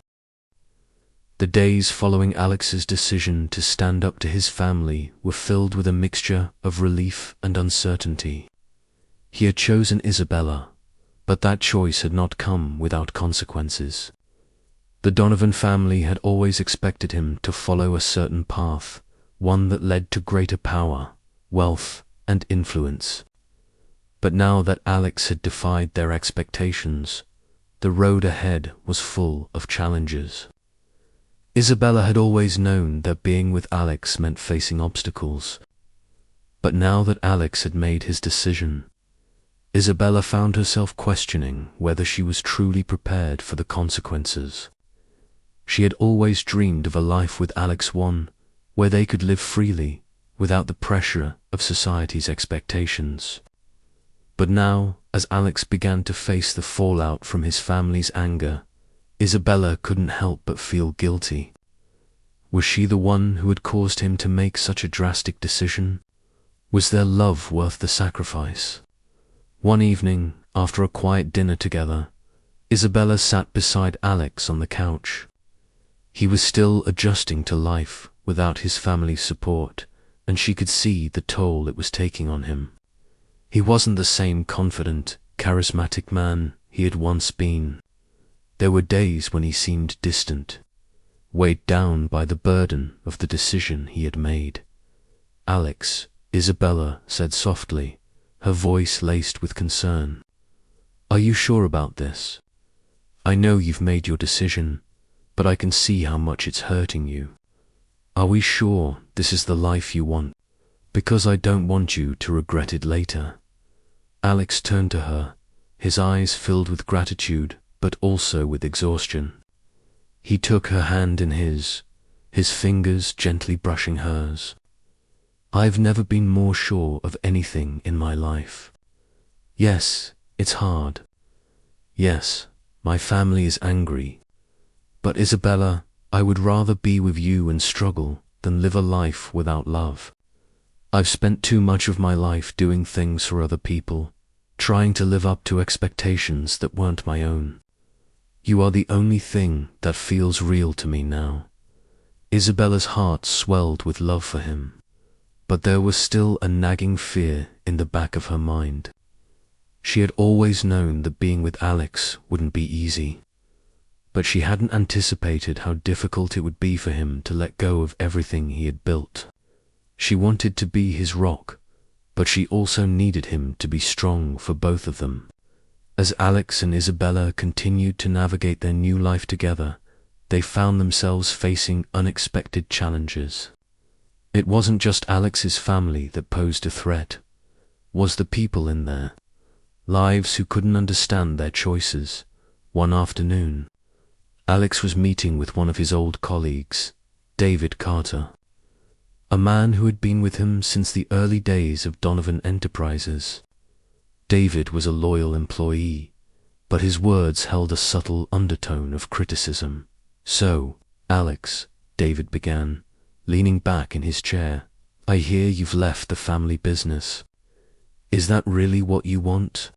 The days following Alex's decision to stand up to his family were filled with a mixture of relief and uncertainty. He had chosen Isabella, but that choice had not come without consequences. The Donovan family had always expected him to follow a certain path, one that led to greater power, wealth, and influence. But now that Alex had defied their expectations, the road ahead was full of challenges. Isabella had always known that being with Alex meant facing obstacles. But now that Alex had made his decision, Isabella found herself questioning whether she was truly prepared for the consequences. She had always dreamed of a life with Alex, one where they could live freely, without the pressure of society's expectations. But now, as Alex began to face the fallout from his family's anger, Isabella couldn't help but feel guilty. Was she the one who had caused him to make such a drastic decision? Was their love worth the sacrifice? One evening, after a quiet dinner together, Isabella sat beside Alex on the couch. He was still adjusting to life without his family's support, and she could see the toll it was taking on him. He wasn't the same confident, charismatic man he had once been. There were days when he seemed distant, weighed down by the burden of the decision he had made. Alex, Isabella said softly, her voice laced with concern. Are you sure about this? I know you've made your decision, but I can see how much it's hurting you. Are we sure this is the life you want? Because I don't want you to regret it later. Alex turned to her, his eyes filled with gratitude, but also with exhaustion. He took her hand in his fingers gently brushing hers. I've never been more sure of anything in my life. Yes, it's hard. Yes, my family is angry. But Isabella, I would rather be with you and struggle than live a life without love. I've spent too much of my life doing things for other people, trying to live up to expectations that weren't my own. You are the only thing that feels real to me now." Isabella's heart swelled with love for him, but there was still a nagging fear in the back of her mind. She had always known that being with Alex wouldn't be easy, but she hadn't anticipated how difficult it would be for him to let go of everything he had built. She wanted to be his rock, but she also needed him to be strong for both of them. As Alex and Isabella continued to navigate their new life together, they found themselves facing unexpected challenges. It wasn't just Alex's family that posed a threat, was the people in their lives who couldn't understand their choices. One afternoon, Alex was meeting with one of his old colleagues, David Carter, a man who had been with him since the early days of Donovan Enterprises. David was a loyal employee, but his words held a subtle undertone of criticism. "So, Alex," David began, leaning back in his chair, "I hear you've left the family business. Is that really what you want?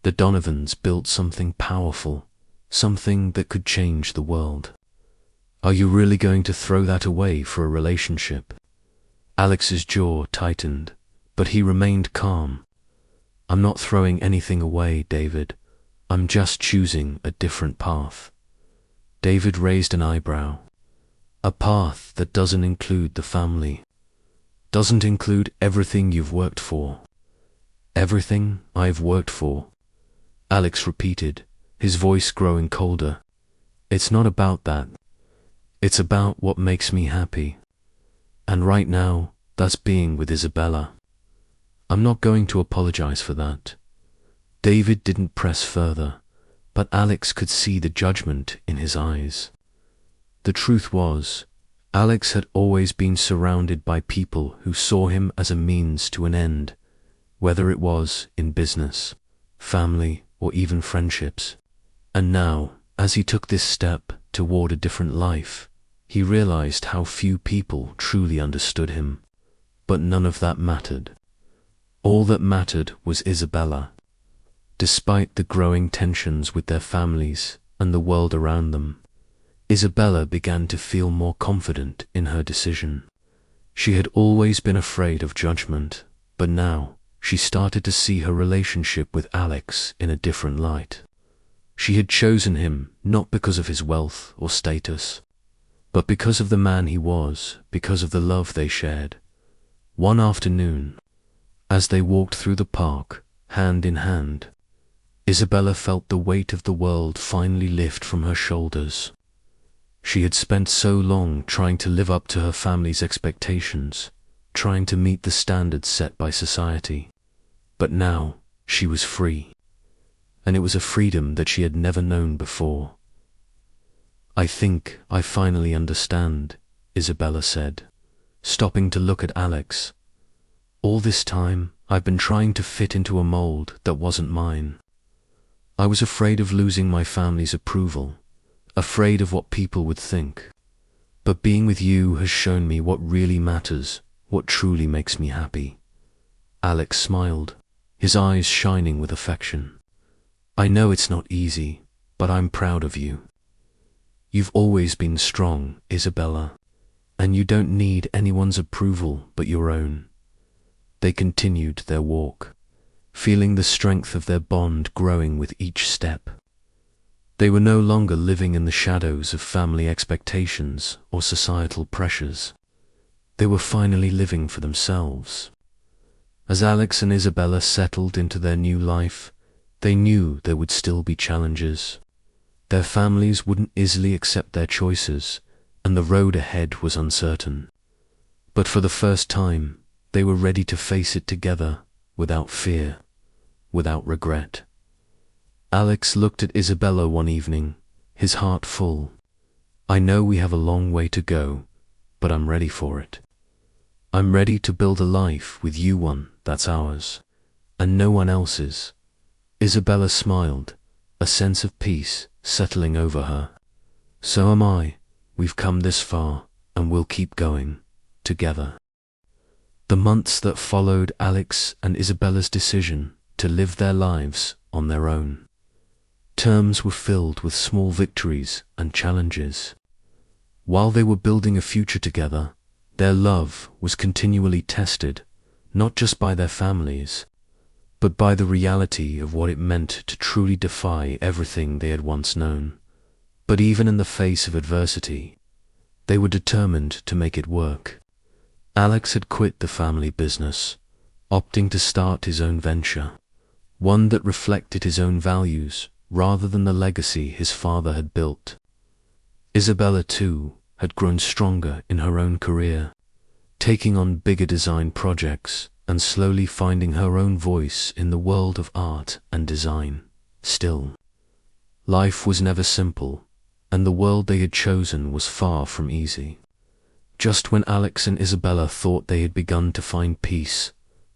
The Donovans built something powerful, something that could change the world. Are you really going to throw that away for a relationship?" Alex's jaw tightened, but he remained calm. "I'm not throwing anything away, David. I'm just choosing a different path." David raised an eyebrow. "A path that doesn't include the family, doesn't include everything you've worked for." "Everything I've worked for," Alex repeated, his voice growing colder. "It's not about that. It's about what makes me happy. And right now, that's being with Isabella. I'm not going to apologize for that." David didn't press further, but Alex could see the judgment in his eyes. The truth was, Alex had always been surrounded by people who saw him as a means to an end, whether it was in business, family, or even friendships. And now, as he took this step toward a different life, he realized how few people truly understood him. But none of that mattered. All that mattered was Isabella. Despite the growing tensions with their families and the world around them, Isabella began to feel more confident in her decision. She had always been afraid of judgment, but now she started to see her relationship with Alex in a different light. She had chosen him not because of his wealth or status, but because of the man he was, because of the love they shared. One afternoon, as they walked through the park, hand in hand, Isabella felt the weight of the world finally lift from her shoulders. She had spent so long trying to live up to her family's expectations, trying to meet the standards set by society. But now she was free, and it was a freedom that she had never known before. "I think I finally understand," Isabella said, stopping to look at Alex. "All this time I've been trying to fit into a mold that wasn't mine. I was afraid of losing my family's approval, afraid of what people would think. But being with you has shown me what really matters, what truly makes me happy." Alex smiled, his eyes shining with affection. "I know it's not easy, but I'm proud of you. You've always been strong, Isabella, and you don't need anyone's approval but your own." They continued their walk, feeling the strength of their bond growing with each step. They were no longer living in the shadows of family expectations or societal pressures. They were finally living for themselves. As Alex and Isabella settled into their new life, they knew there would still be challenges. Their families wouldn't easily accept their choices, and the road ahead was uncertain. But for the first time, they were ready to face it together, without fear, without regret. Alex looked at Isabella one evening, his heart full. "I know we have a long way to go, but I'm ready for it. I'm ready to build a life with you, one that's ours, and no one else's." Isabella smiled, a sense of peace settling over her. "So am I. We've come this far, and we'll keep going, together." The months that followed Alex and Isabella's decision to live their lives on their own terms were filled with small victories and challenges. While they were building a future together, their love was continually tested, not just by their families, but by the reality of what it meant to truly defy everything they had once known. But even in the face of adversity, they were determined to make it work. Alex had quit the family business, opting to start his own venture, one that reflected his own values rather than the legacy his father had built. Isabella, too, had grown stronger in her own career, taking on bigger design projects and slowly finding her own voice in the world of art and design. Still, life was never simple, and the world they had chosen was far from easy. Just when Alex and Isabella thought they had begun to find peace,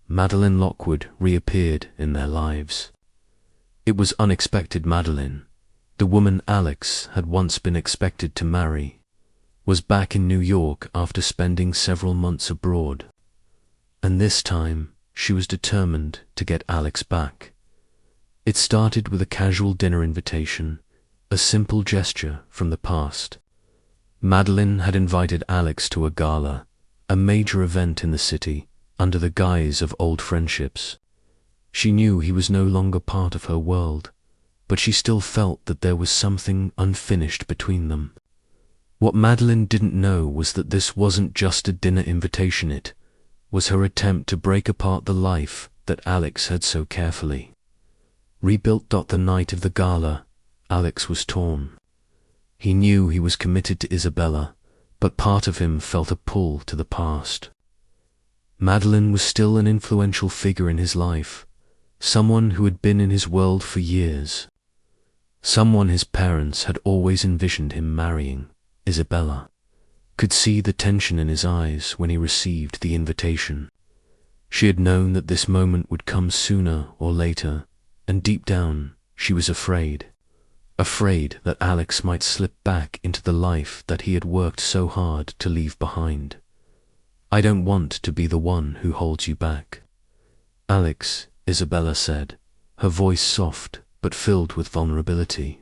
Madeline Lockwood reappeared in their lives. It was unexpected. Madeline, the woman Alex had once been expected to marry, was back in New York after spending several months abroad. And this time, she was determined to get Alex back. It started with a casual dinner invitation, a simple gesture from the past. Madeline had invited Alex to a gala, a major event in the city, under the guise of old friendships. She knew he was no longer part of her world, but she still felt that there was something unfinished between them. What Madeline didn't know was that this wasn't just a dinner invitation, it was her attempt to break apart the life that Alex had so carefully rebuilt. The night of the gala, Alex was torn. He knew he was committed to Isabella, but part of him felt a pull to the past. Madeline was still an influential figure in his life, someone who had been in his world for years, someone his parents had always envisioned him marrying. Isabella could see the tension in his eyes when he received the invitation. She had known that this moment would come sooner or later, and deep down she was afraid that Alex might slip back into the life that he had worked so hard to leave behind. "I don't want to be the one who holds you back, Alex," Isabella said, her voice soft but filled with vulnerability.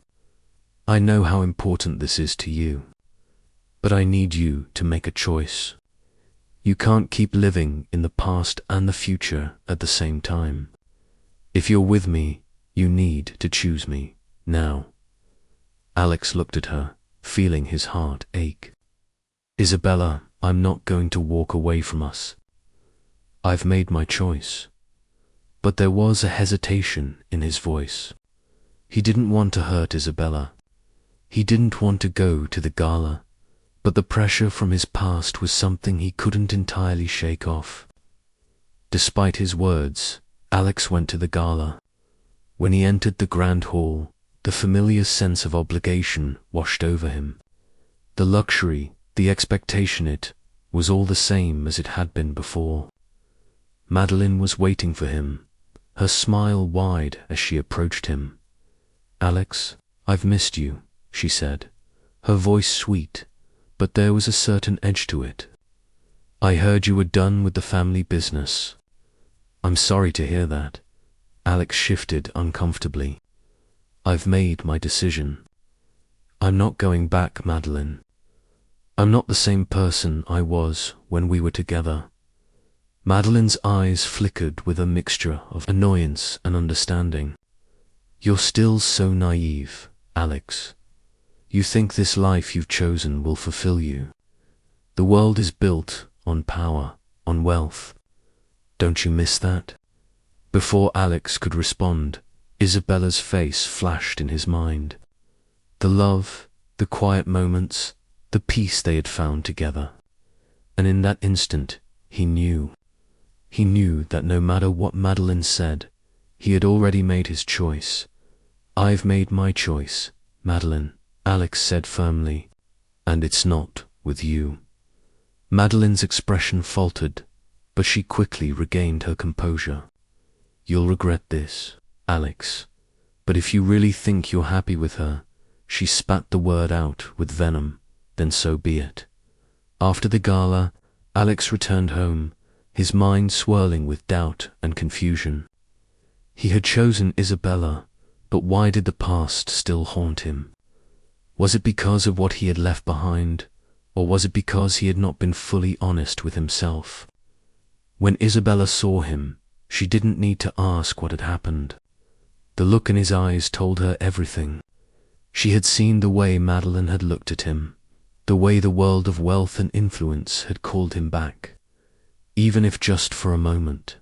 "I know how important this is to you, but I need you to make a choice. You can't keep living in the past and the future at the same time. If you're with me, you need to choose me now." Alex looked at her, feeling his heart ache. "Isabella, I'm not going to walk away from us. I've made my choice." But there was a hesitation in his voice. He didn't want to hurt Isabella. He didn't want to go to the gala, but the pressure from his past was something he couldn't entirely shake off. Despite his words, Alex went to the gala. When he entered the grand hall, the familiar sense of obligation washed over him. The luxury, the expectation, it was all the same as it had been before. Madeline was waiting for him, her smile wide as she approached him. "Alex, I've missed you," she said, her voice sweet, but there was a certain edge to it. "I heard you were done with the family business." "I'm sorry to hear that." Alex shifted uncomfortably. "I've made my decision. I'm not going back, Madeline. I'm not the same person I was when we were together." Madeline's eyes flickered with a mixture of annoyance and understanding. "You're still so naive, Alex. You think this life you've chosen will fulfill you. The world is built on power, on wealth. Don't you miss that?" Before Alex could respond, Isabella's face flashed in his mind. The love, the quiet moments, the peace they had found together. And in that instant, he knew that no matter what Madeline said, he had already made his choice. "I've made my choice, Madeline," Alex said firmly, "and it's not with you." Madeline's expression faltered, but she quickly regained her composure. "You'll regret this, Alex, but if you really think you're happy with her," she spat the word out with venom, "then so be it." After the gala, Alex returned home, his mind swirling with doubt and confusion. He had chosen Isabella, but why did the past still haunt him? Was it because of what he had left behind, or was it because he had not been fully honest with himself? When Isabella saw him, she didn't need to ask what had happened. The look in his eyes told her everything. She had seen the way Madeline had looked at him, the way the world of wealth and influence had called him back. Even if just for a moment.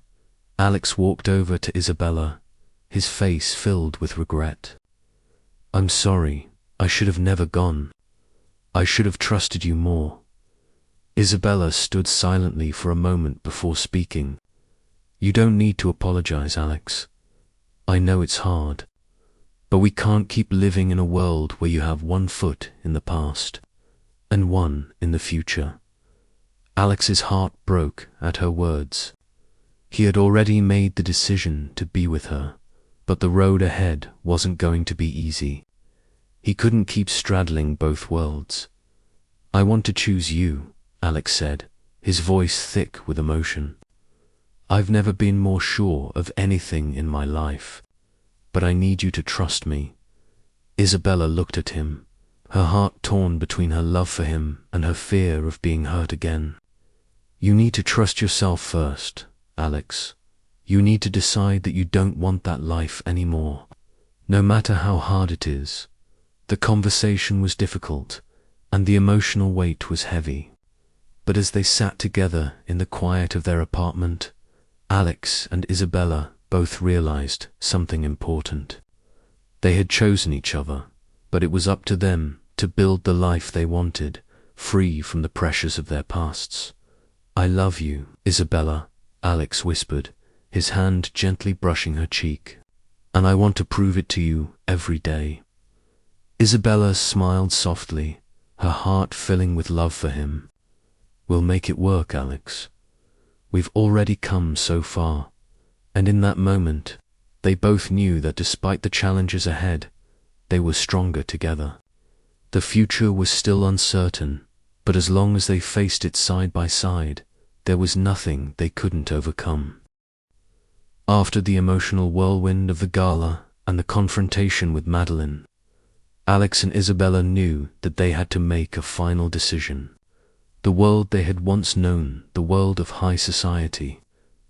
Alex walked over to Isabella, his face filled with regret. "I'm sorry, I should have never gone. I should have trusted you more." Isabella stood silently for a moment before speaking. "You don't need to apologize, Alex. I know it's hard, but we can't keep living in a world where you have one foot in the past and one in the future." Alex's heart broke at her words. He had already made the decision to be with her, but the road ahead wasn't going to be easy. He couldn't keep straddling both worlds. "I want to choose you," Alex said, his voice thick with emotion. "I've never been more sure of anything in my life, but I need you to trust me." Isabella looked at him, her heart torn between her love for him and her fear of being hurt again. "You need to trust yourself first, Alex. You need to decide that you don't want that life anymore, no matter how hard it is." The conversation was difficult, and the emotional weight was heavy. But as they sat together in the quiet of their apartment, Alex and Isabella both realized something important. They had chosen each other, but it was up to them to build the life they wanted, free from the pressures of their pasts. "I love you, Isabella," Alex whispered, his hand gently brushing her cheek. "And I want to prove it to you every day." Isabella smiled softly, her heart filling with love for him. "We'll make it work, Alex. We've already come so far." And in that moment, they both knew that despite the challenges ahead, they were stronger together. The future was still uncertain, but as long as they faced it side by side, there was nothing they couldn't overcome. After the emotional whirlwind of the gala and the confrontation with Madeline, Alex and Isabella knew that they had to make a final decision. The world they had once known, the world of high society,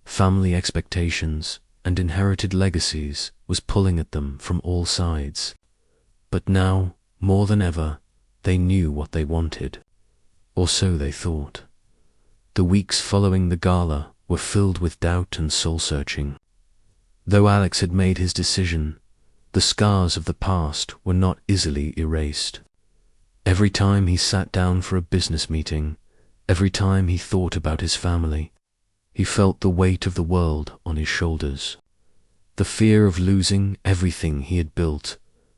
family expectations, and inherited legacies, was pulling at them from all sides. But now, more than ever, they knew what they wanted. Or so they thought. The weeks following the gala were filled with doubt and soul-searching. Though Alex had made his decision, the scars of the past were not easily erased. Every time he sat down for a business meeting, every time he thought about his family, he felt the weight of the world on his shoulders. The fear of losing everything he had built,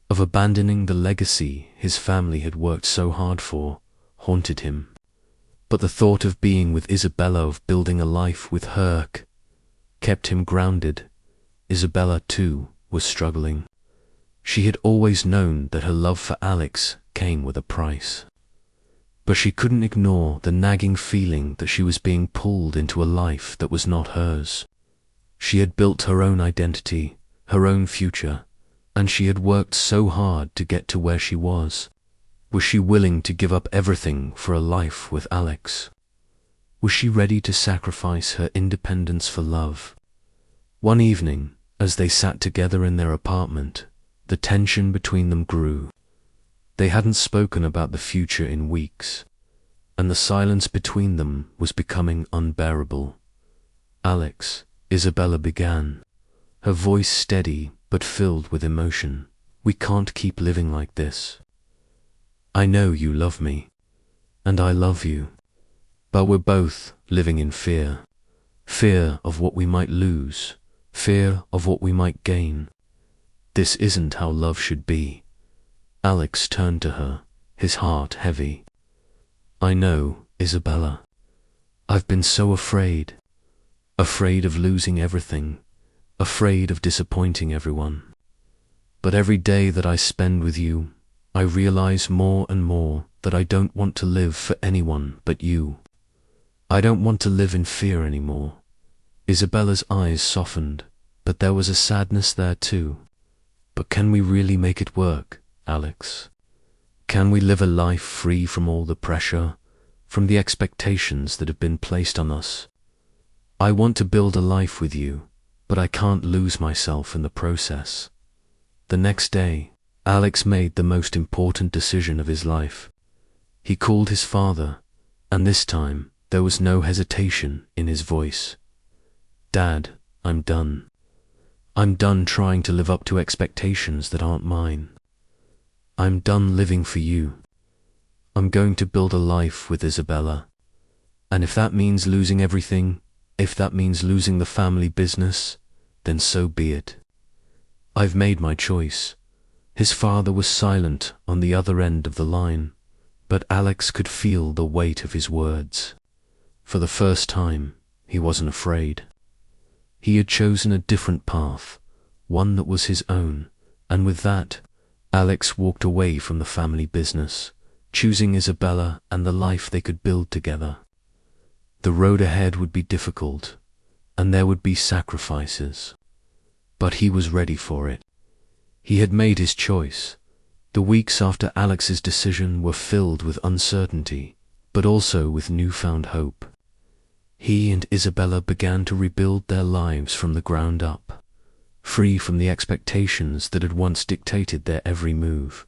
of abandoning the legacy his family had worked so hard for, haunted him. But the thought of being with Isabella, of building a life with her, kept him grounded. Isabella, too, was struggling. She had always known that her love for Alex came with a price. But she couldn't ignore the nagging feeling that she was being pulled into a life that was not hers. She had built her own identity, her own future, and she had worked so hard to get to where she was. Was she willing to give up everything for a life with Alex? Was she ready to sacrifice her independence for love? One evening, as they sat together in their apartment, the tension between them grew. They hadn't spoken about the future in weeks, and the silence between them was becoming unbearable. "Alex," Isabella began, her voice steady but filled with emotion, "we can't keep living like this. I know you love me, and I love you, but we're both living in fear. Fear of what we might lose, fear of what we might gain. This isn't how love should be." Alex turned to her, his heart heavy. "I know, Isabella. I've been so afraid. Afraid of losing everything, afraid of disappointing everyone. But every day that I spend with you, I realize more and more that I don't want to live for anyone but you." I don't want to live in fear anymore. Isabella's eyes softened, but there was a sadness there too. But can we really make it work, Alex? Can we live a life free from all the pressure, from the expectations that have been placed on us? I want to build a life with you, but I can't lose myself in the process. The next day, Alex made the most important decision of his life. He called his father, and this time there was no hesitation in his voice. Dad, I'm done. I'm done trying to live up to expectations that aren't mine. I'm done living for you. I'm going to build a life with Isabella. And if that means losing everything, if that means losing the family business, then so be it. I've made my choice. His father was silent on the other end of the line, but Alex could feel the weight of his words. For the first time, he wasn't afraid. He had chosen a different path, one that was his own, and with that, Alex walked away from the family business, choosing Isabella and the life they could build together. The road ahead would be difficult, and there would be sacrifices. But he was ready for it. He had made his choice. The weeks after Alex's decision were filled with uncertainty, but also with newfound hope. He and Isabella began to rebuild their lives from the ground up, free from the expectations that had once dictated their every move.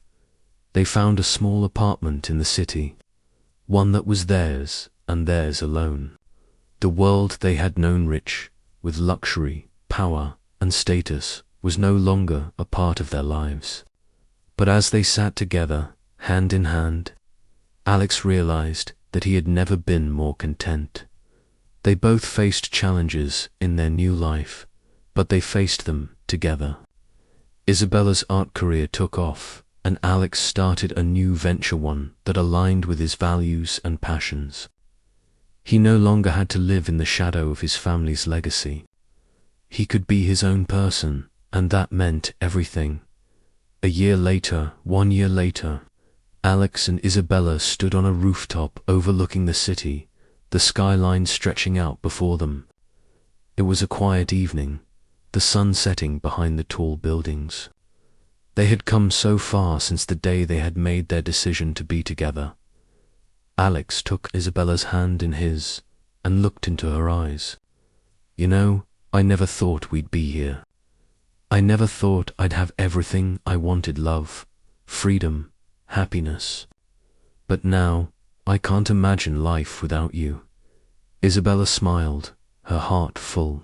They found a small apartment in the city, one that was theirs and theirs alone. The world they had known rich, with luxury, power, and status, was no longer a part of their lives. But as they sat together, hand in hand, Alex realized that he had never been more content. They both faced challenges in their new life, but they faced them together. Isabella's art career took off, and Alex started a new venture, one that aligned with his values and passions. He no longer had to live in the shadow of his family's legacy. He could be his own person, and that meant everything. 1 year later, Alex and Isabella stood on a rooftop overlooking the city, the skyline stretching out before them. It was a quiet evening, the sun setting behind the tall buildings. They had come so far since the day they had made their decision to be together. Alex took Isabella's hand in his and looked into her eyes. You know, I never thought we'd be here. I never thought I'd have everything I wanted: love, freedom, happiness. But now, I can't imagine life without you. Isabella smiled, her heart full.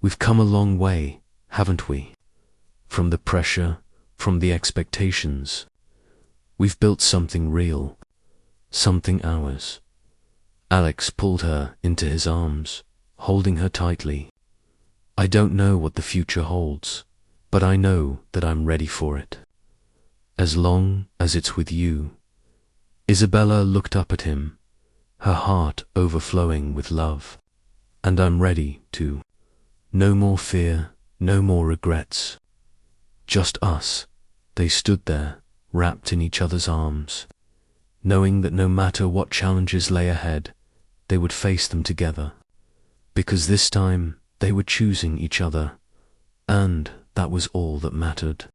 We've come a long way, haven't we? From the pressure, from the expectations. We've built something real, something ours. Alex pulled her into his arms, holding her tightly. I don't know what the future holds, but I know that I'm ready for it. As long as it's with you. Isabella looked up at him, her heart overflowing with love. And I'm ready to. No more fear, no more regrets. Just us. They stood there, wrapped in each other's arms, knowing that no matter what challenges lay ahead, they would face them together. Because this time, they were choosing each other, and that was all that mattered.